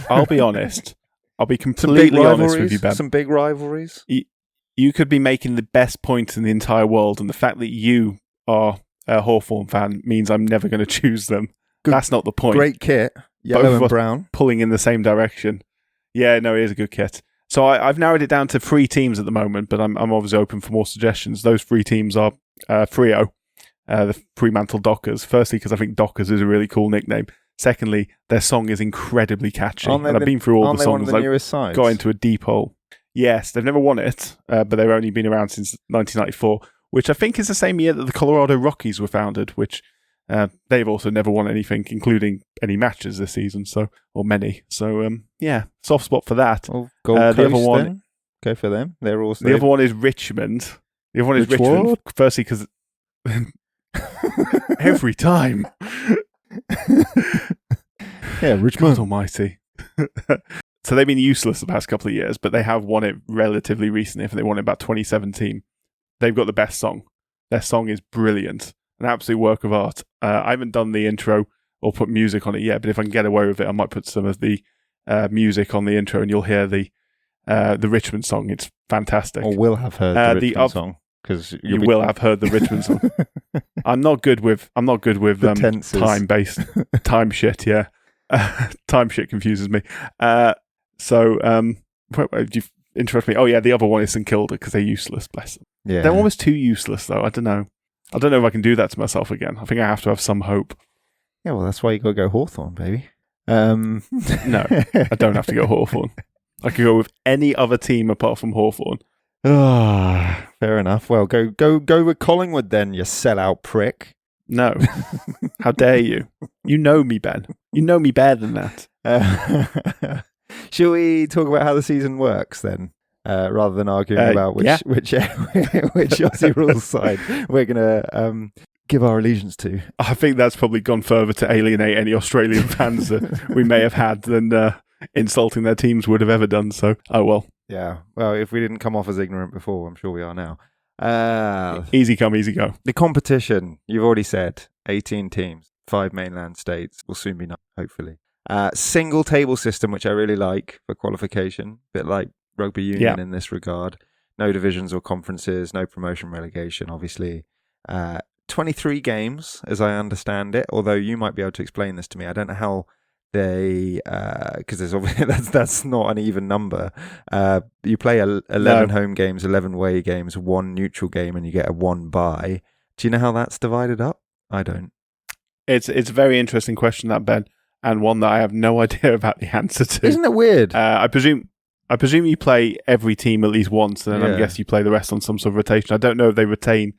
I'll be honest. I'll be completely honest with you, Ben. Some big rivalries. You could be making the best points in the entire world, and the fact that you are a Hawthorn fan means I'm never going to choose them. That's not the point. Great kit, yellow and brown. Pulling in the same direction. Yeah, no, it is a good kit. So I've narrowed it down to 3 teams at the moment, but I'm obviously open for more suggestions. Those 3 teams are Freo, the Fremantle Dockers. Firstly, because I think Dockers is a really cool nickname. Secondly, their song is incredibly catchy. And I've been through all the songs. One of the newest sides? Got into a deep hole. Yes, they've never won it, but they've only been around since 1994, which I think is the same year that the Colorado Rockies were founded, which they've also never won anything, including any matches this season, or many. So, soft spot for that. Well, Gold Coast, the other one, then. Go for them. They're also the other one is Richmond. The other one is Richmond. Firstly, because every time. Yeah, Richmond. God almighty. So they've been useless the past couple of years, but they have won it relatively recently. If they won it about 2017, they've got the best song. Their song is brilliant, an absolute work of art. I haven't done the intro or put music on it yet, but if I can get away with it, I might put some of the music on the intro, and you'll hear the Richmond song. It's fantastic. Or will have heard the Richmond song. Because you will have heard the Richmond song. I'm not good with time-based time shit. Yeah, time shit confuses me. You interrupt me. Oh yeah, the other one is St Kilda because they're useless. Bless them. Yeah, they're almost too useless though. I don't know if I can do that to myself again. I think I have to have some hope. Yeah, well, that's why you got to go Hawthorn, baby. No, I don't have to go Hawthorn. I could go with any other team apart from Hawthorn. Ah, fair enough. Well, go with Collingwood then, you sellout prick. No. How dare you? You know me, Ben. You know me better than that. Shall we talk about how the season works then? Rather than arguing about which Aussie Rules side we're going to give our allegiance to. I think that's probably gone further to alienate any Australian fans that we may have had than insulting their teams would have ever done. So, oh well. Yeah, well, if we didn't come off as ignorant before, I'm sure we are now. Easy come, easy go. The competition, you've already said, 18 teams, 5 mainland states, will soon be 9, hopefully. Single table system, which I really like for qualification, a bit like rugby union in this regard. No divisions or conferences, no promotion relegation, obviously. 23 games, as I understand it, although you might be able to explain this to me. I don't know how they, because there's obviously that's not an even number. You play 11 home games, 11 away games, 1 neutral game, and you get a 1 bye. Do you know how that's divided up? I don't. It's a very interesting question, that, Ben, and one that I have no idea about the answer to. Isn't it weird? I presume you play every team at least once, and then I guess you play the rest on some sort of rotation. I don't know if they retain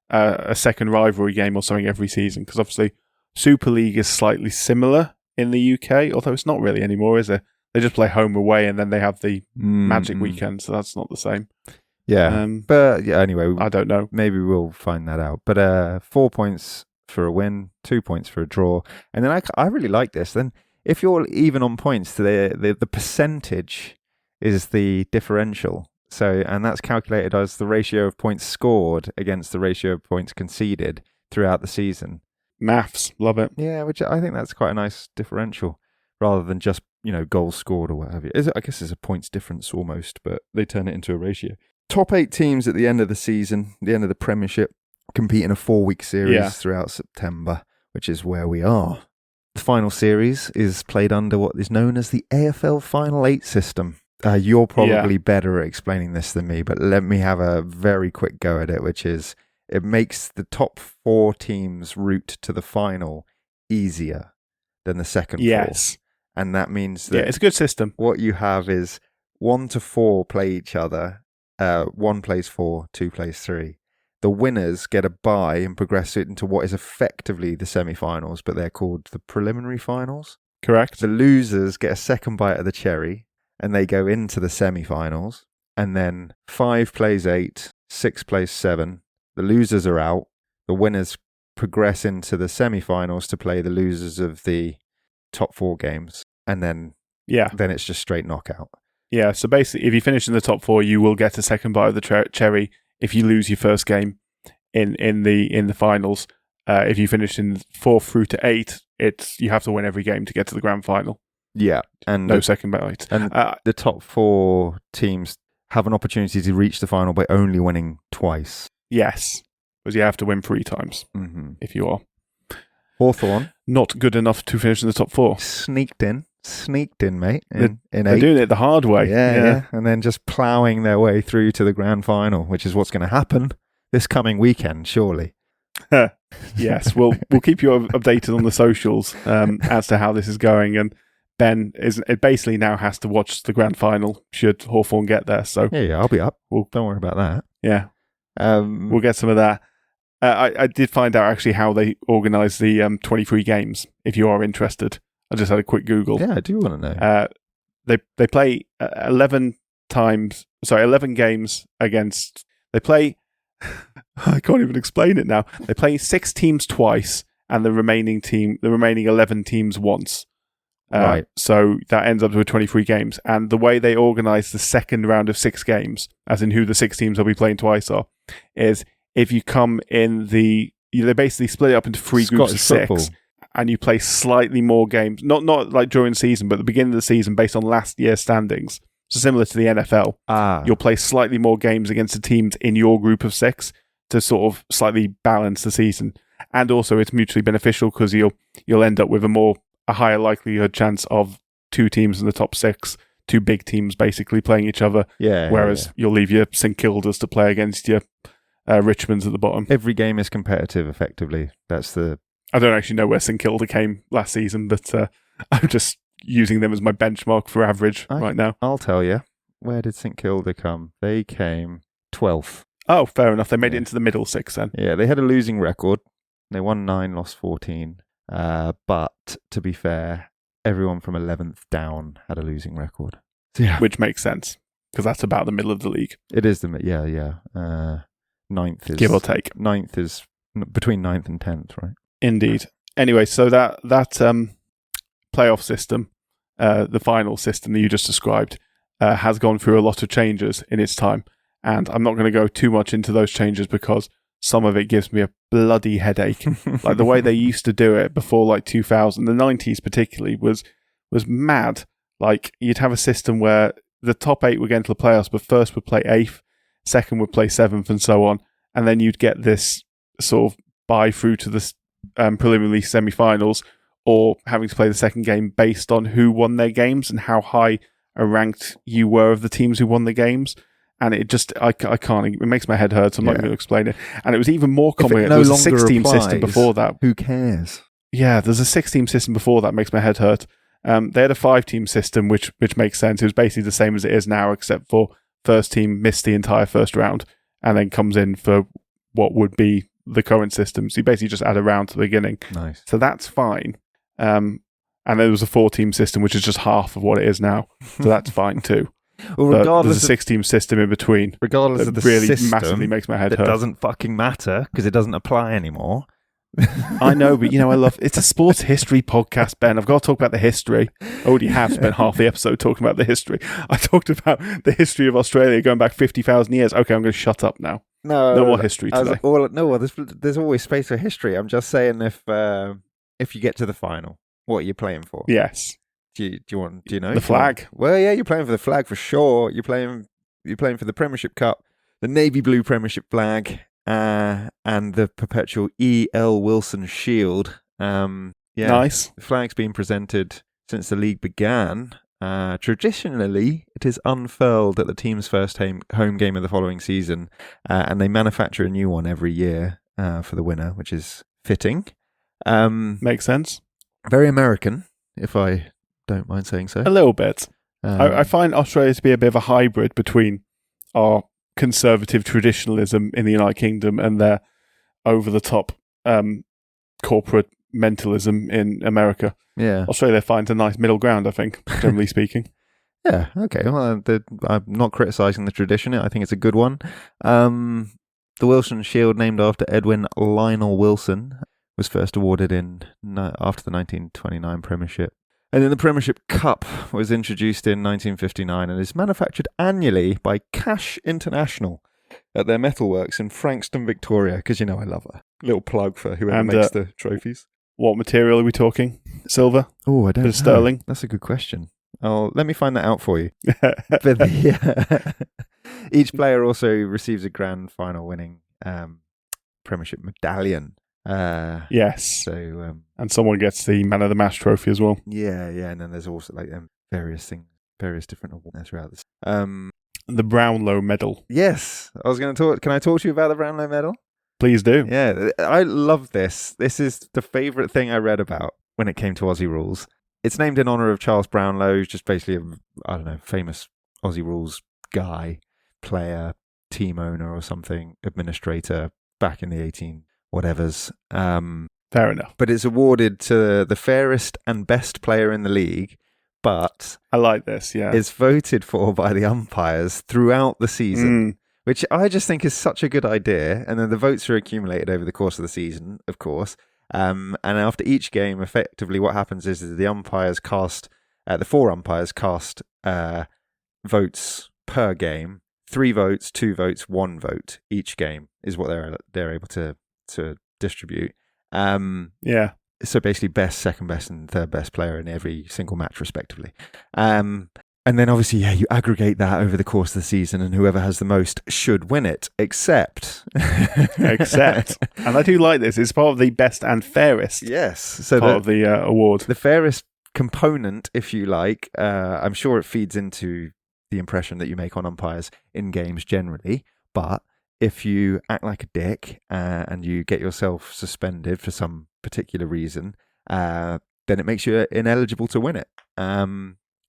a second rivalry game or something every season, because obviously Super League is slightly similar in the UK, although it's not really anymore, is it? They just play home away, and then they have the Magic weekend, so that's not the same. Yeah, but yeah, anyway, I don't know. Maybe we'll find that out. But 4 points for a win, 2 points for a draw, and then I really like this. Then if you're even on points, the percentage is the differential. So, and that's calculated as the ratio of points scored against the ratio of points conceded throughout the season. Maths, love it. Yeah, which I think that's quite a nice differential, rather than just, goals scored or what have you. I guess it's a points difference almost, but they turn it into a ratio. Top 8 teams at the end of the season, the end of the Premiership, compete in a 4-week series throughout September, which is where we are. The final series is played under what is known as the AFL Final 8 system. You're probably better at explaining this than me, but let me have a very quick go at it, which is it makes the top 4 teams' route to the final easier than the second 4. And that means that it's a good system. What you have is 1 to 4 play each other. 1 plays 4, 2 plays 3. The winners get a bye and progress it into what is effectively the semi-finals, but they're called the preliminary finals. Correct. The losers get a second bite of the cherry, and they go into the semi-finals. And then 5 plays 8, 6 plays 7. The losers are out. The winners progress into the semi-finals to play the losers of the top 4 games. And then it's just straight knockout. Yeah, so basically, if you finish in the top 4, you will get a second bite of the cherry if you lose your first game in the finals. If you finish in 4 through to 8, you have to win every game to get to the grand final. Yeah, and no second bite. And the top 4 teams have an opportunity to reach the final by only winning twice. Yes, because you have to win 3 times if you are. Hawthorn, not good enough to finish in the top 4. Sneaked in, mate. In they're 8. doing it the hard way. Yeah, and then just ploughing their way through to the grand final, which is what's going to happen this coming weekend, surely. Yes, we'll keep you updated on the socials as to how this is going. And Ben basically now has to watch the grand final should Hawthorn get there. So yeah, I'll be up. Don't worry about that. Yeah, we'll get some of that. I did find out actually how they organise the 23 games. If you are interested, I just had a quick Google. Yeah, I do want to know. They play 11 games against. They play. I can't even explain it now. They play 6 teams twice, and the remaining 11 teams once. Right. So that ends up with 23 games. And the way they organise the second round of 6 games, as in who the 6 teams will be playing twice are, is if you come in they basically split it up into 3 groups of 6, football. And you play slightly more games, not like during the season, but at the beginning of the season based on last year's standings. So similar to the NFL, you'll play slightly more games against the teams in your group of 6 to sort of slightly balance the season. And also it's mutually beneficial because you'll end up with a higher likelihood chance of 2 teams in the top 6, 2 big teams basically playing each other. Yeah. Whereas you'll leave your St Kildas to play against your Richmonds at the bottom. Every game is competitive, effectively. I don't actually know where St Kilda came last season, but I'm just using them as my benchmark for average right now. I'll tell you. Where did St Kilda come? They came 12th. Oh, fair enough. They made it into the middle 6 then. Yeah, they had a losing record. They won 9, lost 14. But to be fair, everyone from 11th down had a losing record. Yeah. Which makes sense, because that's about the middle of the league. It is yeah. 9th is... Give or take. 9th is between 9th and 10th, right? Indeed. Anyway, so that playoff system, the final system that you just described, has gone through a lot of changes in its time. And I'm not going to go too much into those changes because some of it gives me a bloody headache. Like the way they used to do it before like 2000, the 90s particularly, was mad. Like you'd have a system where the top 8 would get into the playoffs, but first would play 8th, second would play 7th, and so on. And then you'd get this sort of bye through to the preliminary semi-finals, or having to play the second game based on who won their games and how high a ranked you were of the teams who won the games. And it just, I can't, it makes my head hurt, so I'm not going to explain it. And it was even more common. There was a 6-team system before that. Who cares? Yeah, there's a 6-team system before that, makes my head hurt. They had a 5-team system, which makes sense. It was basically the same as it is now, except for first team missed the entire first round and then comes in for what would be the current system. So you basically just add a round to the beginning. Nice. So that's fine. And there was a 4-team system, which is just half of what it is now. So that's fine too. Well, regardless, there's a 6-team system in between. Regardless of the really system, massively makes my head hurt. It doesn't fucking matter because it doesn't apply anymore. I know, but it's a sports history podcast, Ben. I've got to talk about the history. I already have spent half the episode talking about the history. I talked about the history of Australia going back 50,000 years. Okay, I'm going to shut up now. No more history today. There's always space for history. I'm just saying if you get to the final, what are you playing for? Yes. Do you know? The flag. Well, yeah, you're playing for the flag for sure. You're playing for the Premiership Cup, the navy blue Premiership flag, and the perpetual E.L. Wilson Shield. Nice. The flag's been presented since the league began. Traditionally, it is unfurled at the team's first home game of the following season, and they manufacture a new one every year for the winner, which is fitting. Makes sense. Very American, if I don't mind saying so. A little bit. I find Australia to be a bit of a hybrid between our conservative traditionalism in the United Kingdom and their over-the-top corporate mentalism in America. Yeah. Australia finds a nice middle ground, I think, generally speaking. Yeah, okay. Well, I'm not criticising the tradition. I think it's a good one. The Wilson Shield, named after Edwin Lionel Wilson, was first awarded after the 1929 Premiership. And then the Premiership Cup was introduced in 1959 and is manufactured annually by Cash International at their metalworks in Frankston, Victoria, because I love a little plug for whoever makes the trophies. What material are we talking? Silver? Oh, I don't know. Sterling? That's a good question. Let me find that out for you. Each player also receives a grand final winning Premiership medallion. Yes. So, and someone gets the Man of the Match trophy as well. Yeah, and then there's also various different awards throughout this. The Brownlow Medal. Yes, I was going to talk. Can I talk to you about the Brownlow Medal? Please do. Yeah, I love this. This is the favourite thing I read about when it came to Aussie Rules. It's named in honour of Charles Brownlow, who's just basically famous Aussie Rules guy, player, team owner or something, administrator back in the 18-whatevers. Fair enough. But it's awarded to the fairest and best player in the league, but I like this, yeah. It's voted for by the umpires throughout the season, which I just think is such a good idea. And then the votes are accumulated over the course of the season, of course. And after each game, effectively what happens is the umpires cast, the four umpires cast votes per game. 3 votes, 2 votes, 1 vote each game is what they're able to distribute. Yeah. So basically best, second best and third best player in every single match respectively. And then obviously, you aggregate that over the course of the season and whoever has the most should win it, except. And I do like this. It's part of the best and fairest. Yes. So part of the award. The fairest component, if you like, I'm sure it feeds into the impression that you make on umpires in games generally, but if you act like a dick and you get yourself suspended for some particular reason, then it makes you ineligible to win it.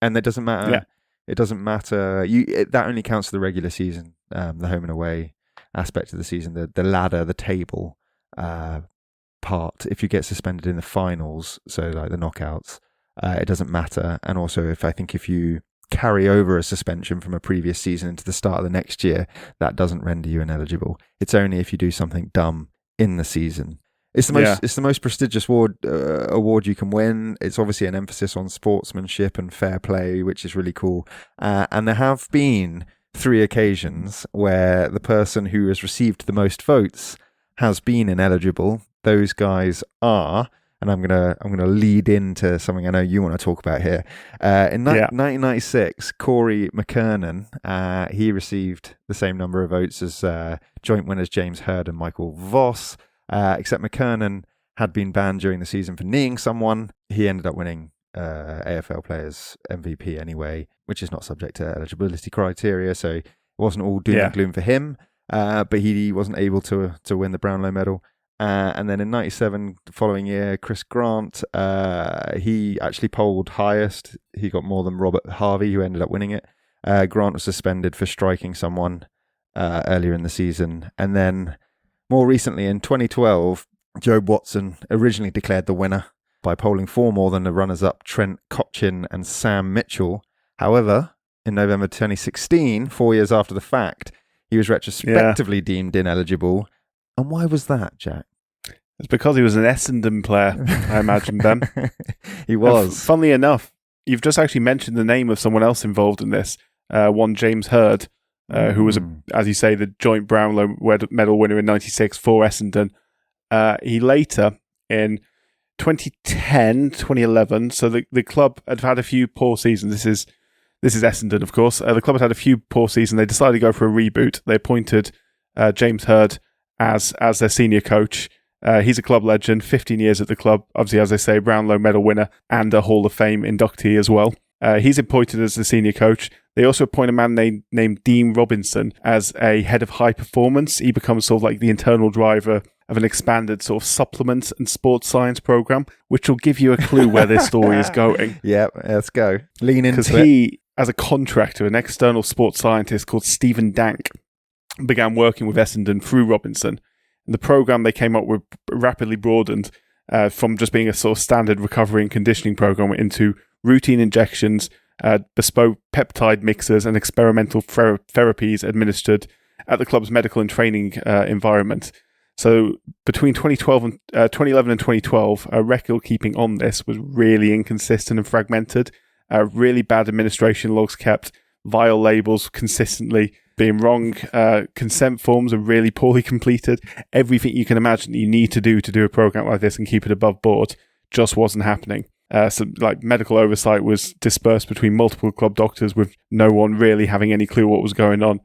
And that doesn't matter. Yeah. It doesn't matter. That only counts for the regular season, the home and away aspect of the season, the ladder, the table part. If you get suspended in the finals, so like the knockouts, it doesn't matter. And also, if you carry over a suspension from a previous season into the start of the next year, that doesn't render you ineligible. It's only if you do something dumb in the season. It's the most prestigious award you can win. It's obviously an emphasis on sportsmanship and fair play, which is really cool. And there have been 3 occasions where the person who has received the most votes has been ineligible. Those guys are, and I'm gonna lead into something I know you want to talk about here. In 1996, Corey McKernan, he received the same number of votes as joint winners James Hird and Michael Voss. Except McKernan had been banned during the season for kneeing someone. He ended up winning AFL Players MVP anyway, which is not subject to eligibility criteria, so it wasn't all doom and gloom for him. But he wasn't able to win the Brownlow Medal. And then in 97, the following year, Chris Grant, he actually polled highest. He got more than Robert Harvey, who ended up winning it. Grant was suspended for striking someone earlier in the season. And then more recently, in 2012, Jobe Watson originally declared the winner by polling 4 more than the runners-up Trent Cotchin and Sam Mitchell. However, in November 2016, 4 years after the fact, he was retrospectively deemed ineligible. And why was that, Jack? It's because he was an Essendon player, I imagine, Ben. He was. Funnily enough, you've just actually mentioned the name of someone else involved in this. One James Hird, who was, as you say, the joint Brownlow medal winner in '96 for Essendon. He later, in 2010, 2011, so the club had had a few poor seasons. This is Essendon, of course. The club had had a few poor seasons. They decided to go for a reboot. They appointed James Hird as their senior coach. He's a club legend, 15 years at the club. Obviously, as I say, Brownlow medal winner and a Hall of Fame inductee as well. He's appointed as the senior coach. They also appoint a man named Dean Robinson as a head of high performance. He becomes sort of like the internal driver of an expanded sort of supplement and sports science program, which will give you a clue where this story is going. Yeah, let's go. Lean into it. Because he, as a contractor, an external sports scientist called Stephen Dank, began working with Essendon through Robinson. And the program they came up with rapidly broadened from just being a sort of standard recovery and conditioning program into routine injections, bespoke peptide mixers, and experimental therapies administered at the club's medical and training environment. So between 2011 and 2012, record keeping on this was really inconsistent and fragmented. Really bad administration logs kept, vile labels consistently being wrong, consent forms are really poorly completed. Everything you can imagine you need to do a program like this and keep it above board just wasn't happening. So like medical oversight was dispersed between multiple club doctors with no one really having any clue what was going on.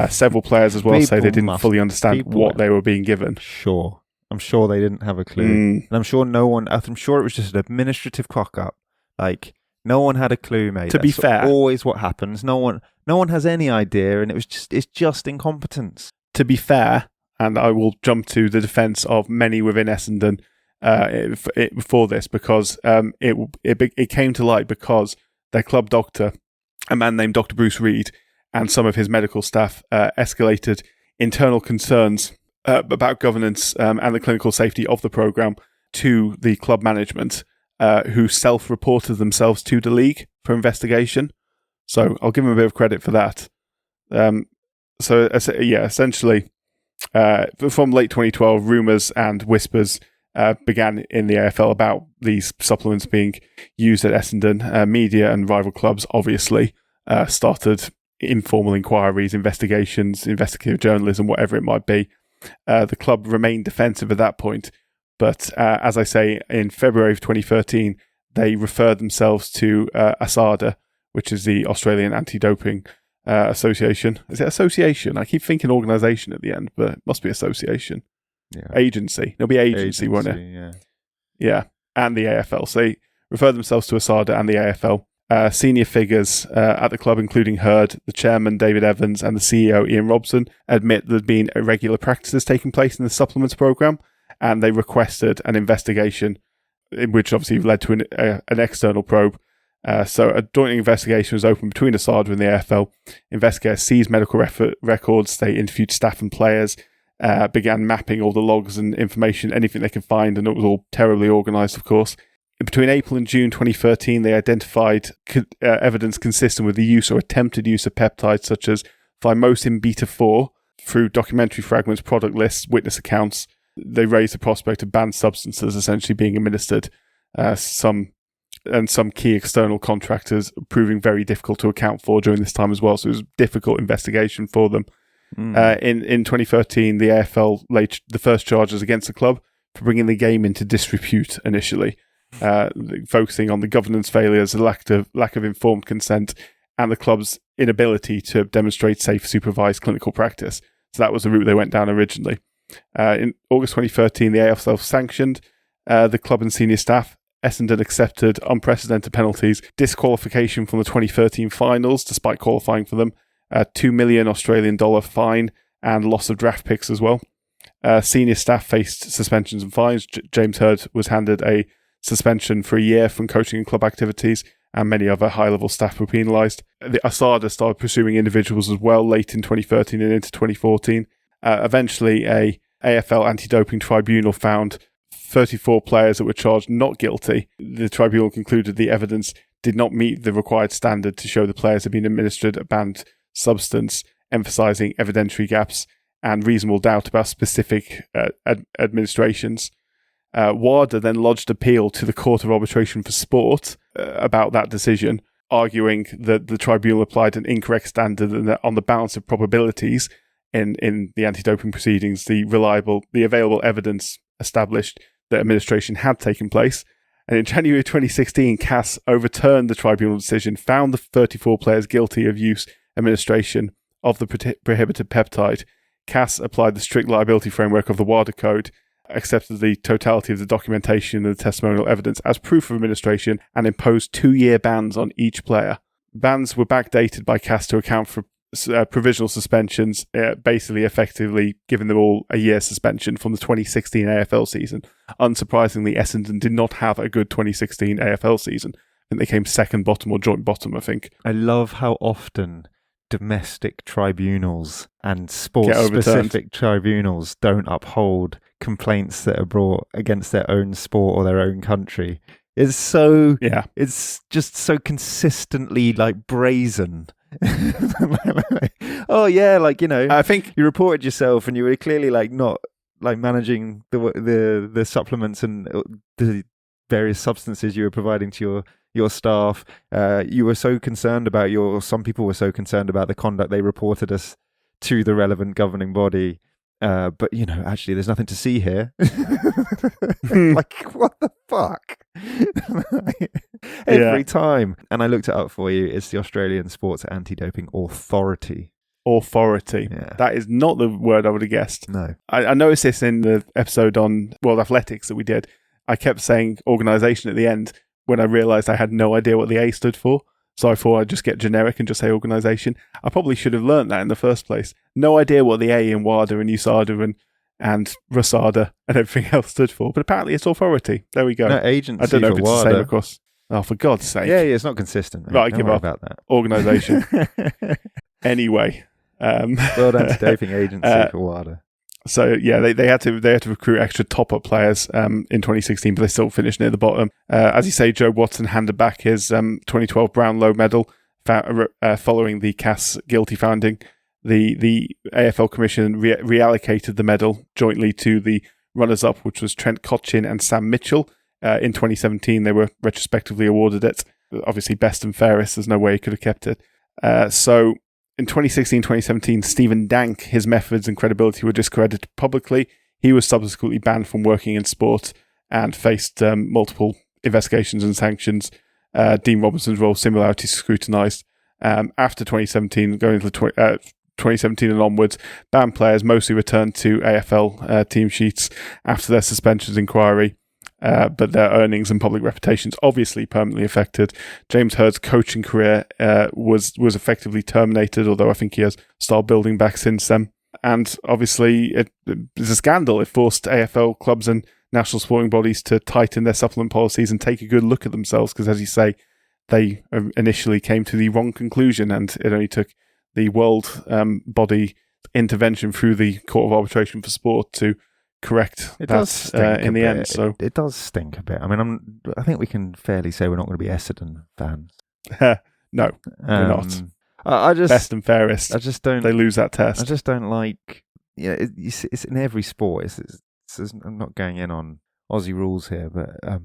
Several players as well say they didn't fully understand what they were being given. Sure. I'm sure they didn't have a clue. And I'm sure I'm sure it was just an administrative cock-up. Like, no one had a clue, mate. To be fair, always what happens. No one has any idea, and it's just incompetence. To be fair, and I will jump to the defence of many within Essendon for this, because it came to light because their club doctor, a man named Dr. Bruce Reed, and some of his medical staff escalated internal concerns about governance and the clinical safety of the programme to the club management, who self-reported themselves to the league for investigation. So I'll give them a bit of credit for that. Essentially, from late 2012, rumours and whispers began in the AFL about these supplements being used at Essendon. Media and rival clubs obviously started informal inquiries, investigations, investigative journalism, whatever it might be. The club remained defensive at that point, but as I say, in February of 2013, they referred themselves to ASADA, which is the Australian Anti-Doping Association. Is it association? I keep thinking organisation at the end, but it must be association. Yeah. Agency. It'll be agency, won't it? Yeah. Yeah, and the AFL. So they referred themselves to ASADA and the AFL. Senior figures at the club, including Hird, the chairman David Evans, and the CEO Ian Robson, admit there had been irregular practices taking place in the supplements program, and they requested an investigation, which obviously led to an external probe. So a joint investigation was opened between ASADA and the AFL. Investigators seized medical records, they interviewed staff and players, began mapping all the logs and information, anything they could find, and it was all terribly organised, of course. Between April and June 2013, they identified evidence consistent with the use or attempted use of peptides such as thymosin beta-4 through documentary fragments, product lists, witness accounts. They raised the prospect of banned substances essentially being administered. Some key external contractors proving very difficult to account for during this time as well. So it was a difficult investigation for them. In 2013, the AFL laid the first charges against the club for bringing the game into disrepute initially. Focusing on the governance failures, the lack of informed consent, and the club's inability to demonstrate safe, supervised clinical practice. So that was the route they went down originally. In August 2013, the AFL sanctioned the club and senior staff. Essendon accepted unprecedented penalties, disqualification from the 2013 finals despite qualifying for them, $2 million Australian dollar fine, and loss of draft picks as well. Senior staff faced suspensions and fines. James Hird was handed a suspension for a year from coaching and club activities, and many other high-level staff were penalised. The ASADA started pursuing individuals as well late in 2013 and into 2014. Eventually, a AFL anti-doping tribunal found 34 players that were charged not guilty. The tribunal concluded the evidence did not meet the required standard to show the players had been administered a banned substance, emphasising evidentiary gaps and reasonable doubt about specific administrations. WADA then lodged appeal to the Court of Arbitration for Sport about that decision, arguing that the tribunal applied an incorrect standard and that on the balance of probabilities in the anti-doping proceedings, the available evidence established that administration had taken place. And in January 2016, CAS overturned the tribunal decision, found the 34 players guilty of use administration of the prohibited peptide. CAS applied the strict liability framework of the WADA Code, accepted the totality of the documentation and the testimonial evidence as proof of administration, and imposed 2-year bans on each player. Bans were backdated by CAS to account for provisional suspensions, basically effectively giving them all a year suspension from the 2016 AFL season. Unsurprisingly, Essendon did not have a good 2016 AFL season. I think they came second bottom or joint bottom, I think. I love how often domestic tribunals and sport-specific tribunals don't uphold complaints that are brought against their own sport or their own country. It's just so consistently like brazen. Oh yeah, like, you know, I think you reported yourself and you were clearly like not like managing the supplements and the various substances you were providing to your staff. You were so concerned about some people were so concerned about the conduct they reported us to the relevant governing body. But, you know, actually, there's nothing to see here. Like, what the fuck? Every time. And I looked it up for you. It's the Australian Sports Anti-Doping Authority. Authority. Yeah. That is not the word I would have guessed. No. I noticed this in the episode on World Athletics that we did. I kept saying organisation at the end when I realised I had no idea what the A stood for. So I thought I'd just get generic and just say organisation. I probably should have learnt that in the first place. No idea what the A in WADA and USADA and RUSADA and everything else stood for. But apparently it's authority. There we go. No, agency. I don't know for if it's WADA. the same across. Oh, for God's sake. Yeah, it's not consistent. Mate. Right, Don't give worry up. about that. Organisation. Anyway. World Anti-Doping Agency for WADA. So yeah, they had to recruit extra top-up players in 2016, but they still finished near the bottom. As you say, Joe Watson handed back his 2012 Brownlow medal following the CAS guilty finding. The AFL Commission reallocated the medal jointly to the runners-up, which was Trent Cotchin and Sam Mitchell. In 2017, they were retrospectively awarded it. Obviously, best and fairest. There's no way he could have kept it. So in 2016-2017, Stephen Dank, his methods and credibility were discredited publicly. He was subsequently banned from working in sport and faced multiple investigations and sanctions. Dean Robinson's role similarities scrutinised. After 2017, going into 2017 and onwards, banned players mostly returned to AFL team sheets after their suspensions inquiry. But their earnings and public reputations obviously permanently affected. James Hurd's coaching career was effectively terminated, although I think he has started building back since then. And obviously, it's a scandal. It forced AFL clubs and national sporting bodies to tighten their supplement policies and take a good look at themselves, because, as you say, they initially came to the wrong conclusion, and it only took the world body intervention through the Court of Arbitration for Sport to correct that in the end. So it does stink a bit. I mean, I think we can fairly say we're not going to be Essendon fans. No, we're not. I just best and fairest. I just don't. They lose that test. I just don't like. Yeah, it's in every sport. I'm not going in on Aussie rules here, but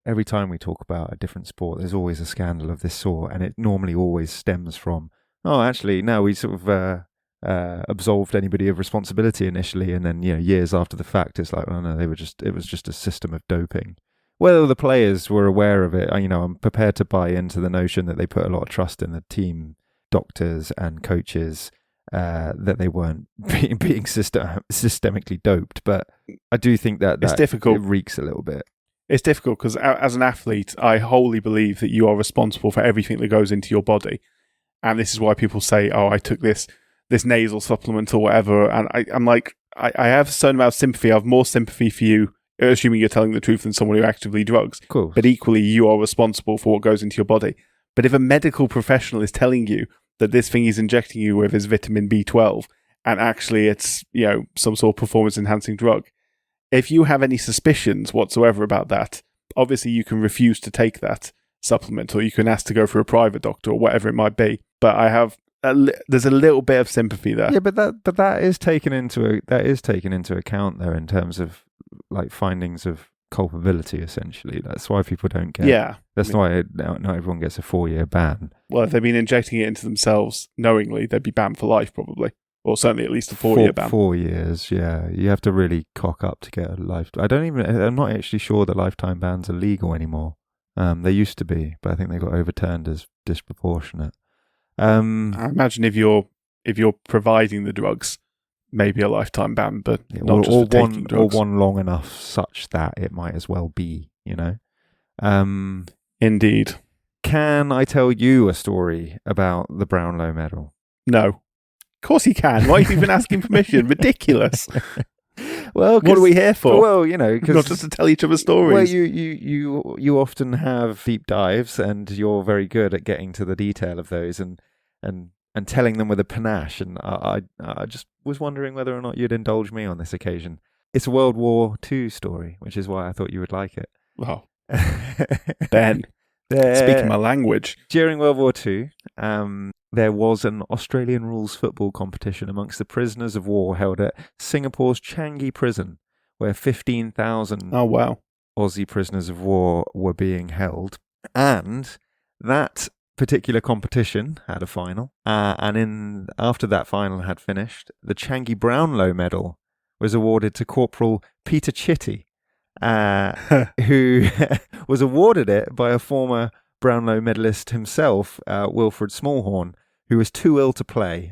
every time we talk about a different sport, there's always a scandal of this sort, and it normally always stems from, actually, no, we sort of absolved anybody of responsibility initially, and then years after the fact, it's like, oh no, it was just a system of doping. Whether the players were aware of it, I'm prepared to buy into the notion that they put a lot of trust in the team doctors and coaches, that they weren't being systemically doped. But I do think that it's difficult. It reeks a little bit. It's difficult because as an athlete, I wholly believe that you are responsible for everything that goes into your body, and this is why people say, "Oh, I took this nasal supplement or whatever," and I'm like, I have a certain amount of sympathy. I have more sympathy for you, assuming you're telling the truth, than someone who actively drugs. Cool. But equally, you are responsible for what goes into your body. But if a medical professional is telling you that this thing he's injecting you with is vitamin B12, and actually it's some sort of performance-enhancing drug, if you have any suspicions whatsoever about that, obviously you can refuse to take that supplement, or you can ask to go for a private doctor or whatever it might be. But I have. There's a little bit of sympathy there. Yeah, but that is taken into account though, in terms of like findings of culpability, essentially. That's why people don't get... Yeah. That's why not everyone gets a 4-year ban. Well, if they've been injecting it into themselves knowingly, they'd be banned for life, probably. Or certainly at least a 4-year ban. 4 years, yeah. You have to really cock up to get a life... I'm not actually sure that lifetime bans are legal anymore. They used to be, but I think they got overturned as disproportionate. I imagine if you're providing the drugs, maybe a lifetime ban, but not just for taking drugs. Or one long enough such that it might as well be, you know. Indeed. Can I tell you a story about the Brownlow medal? No. Of course you can. Why are you even asking permission? Ridiculous. Well, what are we here for? Well, you know, not just to tell each other stories. Well, you often have deep dives, and you're very good at getting to the detail of those and telling them with a panache. And I just was wondering whether or not you'd indulge me on this occasion. It's a World War II story, which is why I thought you would like it. Wow. Ben, speaking my language. During World War II, there was an Australian Rules football competition amongst the prisoners of war held at Singapore's Changi prison, where 15,000 Aussie prisoners of war were being held. And that particular competition had a final. And after that final had finished, the Changi Brownlow medal was awarded to Corporal Peter Chitty, who was awarded it by a former Brownlow medalist himself, Wilfred Smallhorn, who was too ill to play,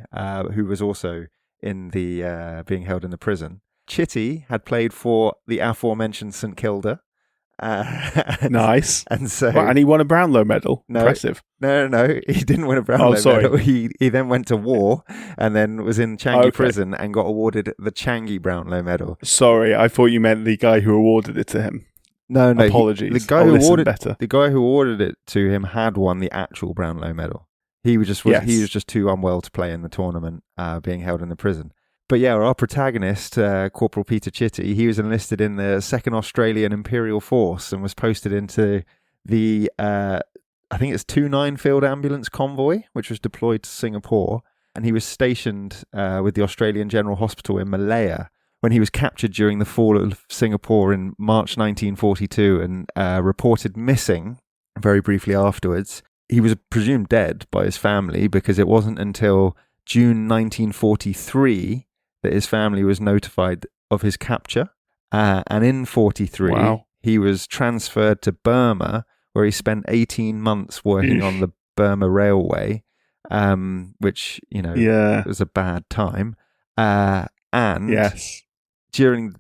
who was also in the being held in the prison. Chitty had played for the aforementioned St Kilda. Nice. And he won a Brownlow medal. No, Impressive. No, he didn't win a Brownlow medal. He then went to war and then was in Changi prison and got awarded the Changi Brownlow medal. Sorry, I thought you meant the guy who awarded it to him. No. Apologies. The guy who awarded it to him had won the actual Brownlow medal. He was just too unwell to play in the tournament, being held in the prison. But yeah, our protagonist, Corporal Peter Chitty, he was enlisted in the 2nd Australian Imperial Force and was posted into the, I think it's 29 Field Ambulance Convoy, which was deployed to Singapore. And he was stationed with the Australian General Hospital in Malaya when he was captured during the fall of Singapore in March 1942 and reported missing very briefly afterwards. He was presumed dead by his family because it wasn't until June 1943 that his family was notified of his capture. And in 1943, he was transferred to Burma, where he spent 18 months working on the Burma Railway, which, you know, was a bad time. And during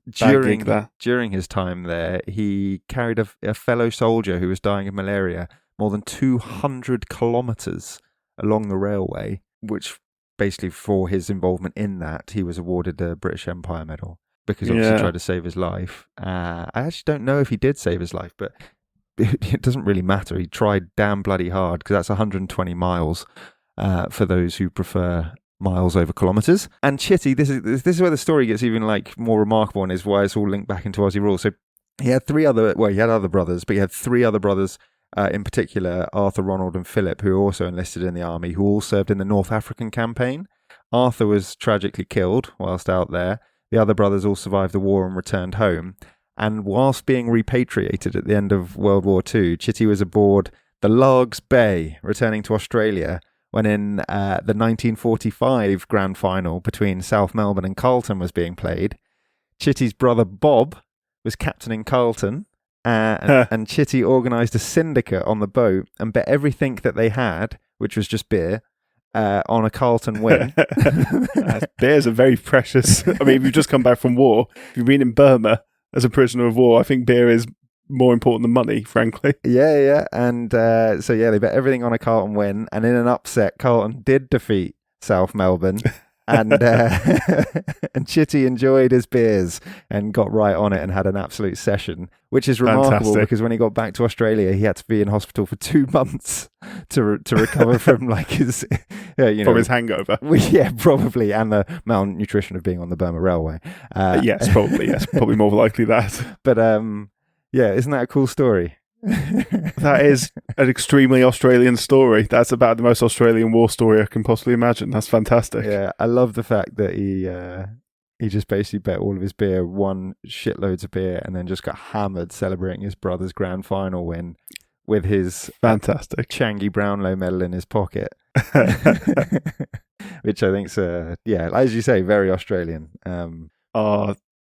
his time there, he carried a fellow soldier who was dying of malaria more than 200 kilometres along the railway, which basically for his involvement in that, he was awarded the British Empire Medal because obviously he tried to save his life. I actually don't know if he did save his life, but it doesn't really matter. He tried damn bloody hard because that's 120 miles for those who prefer miles over kilometres. And Chitty, this is where the story gets even like more remarkable and is why it's all linked back into Aussie Rules. So he had he had other brothers, but he had 3 other brothers in particular, Arthur, Ronald and Philip, who were also enlisted in the army, who all served in the North African campaign. Arthur was tragically killed whilst out there. The other brothers all survived the war and returned home. And whilst being repatriated at the end of World War II, Chitty was aboard the Largs Bay, returning to Australia, when in the 1945 grand final between South Melbourne and Carlton was being played. Chitty's brother Bob was captaining Carlton, and Chitty organised a syndicate on the boat and bet everything that they had, which was just beer, on a Carlton win. Beers are very precious. I mean, if you've just come back from war, if you've been in Burma as a prisoner of war, I think beer is more important than money, frankly. Yeah. And they bet everything on a Carlton win, and in an upset, Carlton did defeat South Melbourne. And Chitty enjoyed his beers and got right on it and had an absolute session, which is remarkable because when he got back to Australia, he had to be in hospital for 2 months to recover from like his, from his hangover. Yeah, probably, and the malnutrition of being on the Burma Railway. Yes, probably more likely that. But isn't that a cool story? That is an extremely Australian story. That's about the most Australian war story I can possibly imagine. That's fantastic. Yeah, I love the fact that He just basically bet all of his beer, won shitloads of beer, and then just got hammered celebrating his brother's grand final win with his fantastic Changi Brownlow medal in his pocket. Which I think's, as you say, very Australian. Make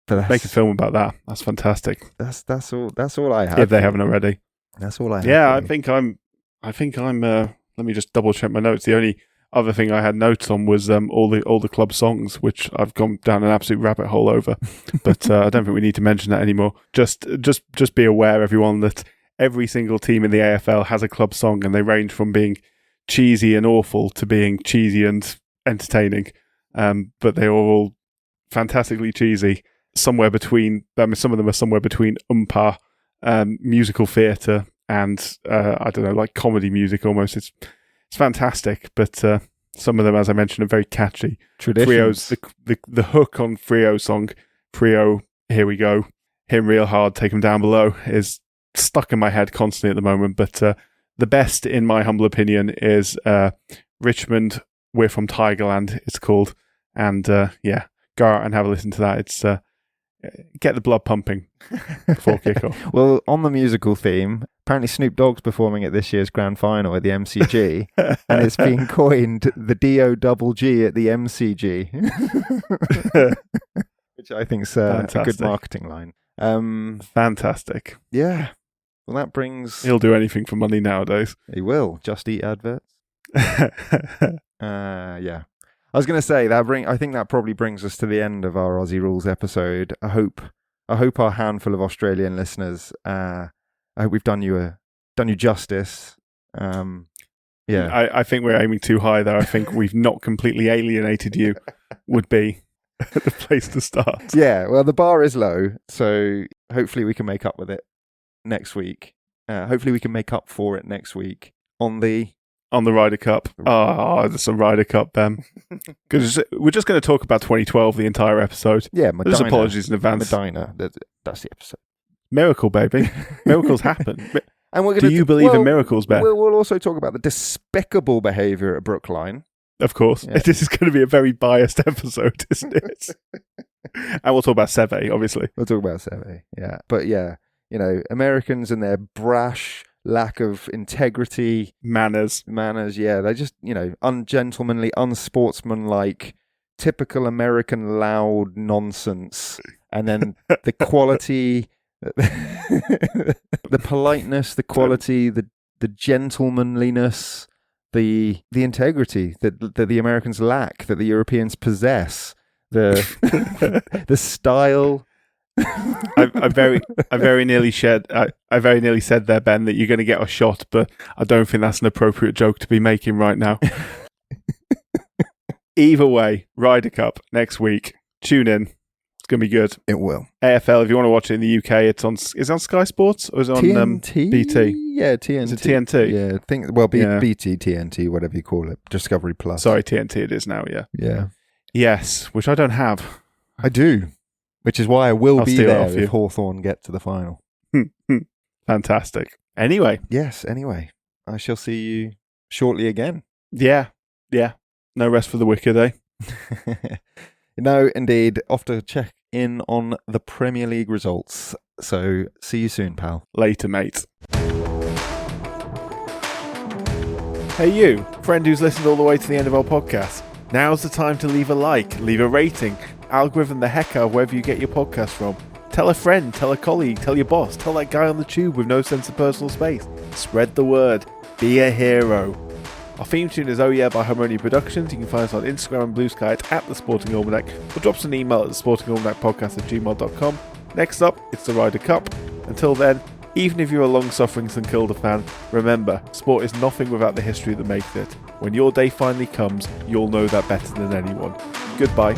a film about that. That's fantastic. That's all I have. If they haven't already. That's all I have. Yeah, I think I'm. Let me just double check my notes. The only other thing I had notes on was all the club songs, which I've gone down an absolute rabbit hole over. But I don't think we need to mention that anymore. Just be aware, everyone, that every single team in the AFL has a club song, and they range from being cheesy and awful to being cheesy and entertaining. But they are all fantastically cheesy. Somewhere between, some of them are somewhere between musical theatre and I don't know, like comedy music almost. It's fantastic, but some of them, as I mentioned, are very catchy. Traditions. Frio's the hook on Frio's song, Frio, Here We Go, Him Real Hard, Take 'Em Down Below, is stuck in my head constantly at the moment. But the best, in my humble opinion, is Richmond, We're From Tigerland, it's called. And go out and have a listen to that. It's get the blood pumping before kickoff. Well, on the musical theme, apparently Snoop Dogg's performing at this year's grand final at the MCG, and it's been coined the D-O-double-G at the MCG, which I think is a good marketing line. Fantastic. Yeah. Well, that brings... He'll do anything for money nowadays. He will. Just Eat adverts. Yeah. I was going to say I think that probably brings us to the end of our Aussie Rules episode. I hope our handful of Australian listeners, I hope we've done you justice. I think we're aiming too high there. I think we've not completely alienated you. Would be the place to start. Yeah, well, the bar is low, so hopefully we can make up with it next week. Hopefully we can make up for it next week on the Ryder Cup. Oh, there's a Ryder Cup, Ben. Because we're just going to talk about 2012 the entire episode. Yeah, Medina. Just apologies in advance. Medina. That's the episode. Miracle, baby. Miracles happen. And we're Do you believe in miracles, Ben? We'll also talk about the despicable behaviour at Brookline. Of course. Yeah. This is going to be a very biased episode, isn't it? And we'll talk about Seve, obviously. We'll talk about Seve, yeah. But yeah, Americans and their brash lack of integrity, manners, yeah, they're just ungentlemanly, unsportsmanlike, typical American loud nonsense. And then the quality, the politeness, the quality, the gentlemanliness, the integrity that the Americans lack, that the Europeans possess, the style. I very nearly said there, Ben, that you're going to get a shot, but I don't think that's an appropriate joke to be making right now. Either way, Ryder Cup next week. Tune in. It's going to be good. It will. AFL, if you want to watch it in the UK, is it on Sky Sports or is it on TNT? BT? Yeah, TNT. Is it TNT? Yeah, BT, TNT, whatever you call it. Discovery Plus. Sorry, TNT it is now, yeah. Yeah. Yes, which I don't have. I do. Which is why I will be there if Hawthorn get to the final. Fantastic. Anyway. Yes, anyway. I shall see you shortly again. Yeah. No rest for the wicked, eh? No, indeed. Off to check in on the Premier League results. So, see you soon, pal. Later, mate. Hey you, friend who's listened all the way to the end of our podcast. Now's the time to leave a like, leave a rating, algorithm the heck out of wherever you get your podcast from. Tell a friend, tell a colleague, tell your boss, tell that guy on the tube with no sense of personal space. Spread the word. Be a hero. Our theme tune is Oh Yeah by Harmonia Productions. You can find us on Instagram and Blue Sky at The Sporting Almanac, or drop us an email at thesportingalmanacpodcast@gmail.com. Next up, it's the Ryder Cup. Until then, even if you're a long-suffering St Kilda fan, remember, sport is nothing without the history that makes it. When your day finally comes, you'll know that better than anyone. Goodbye.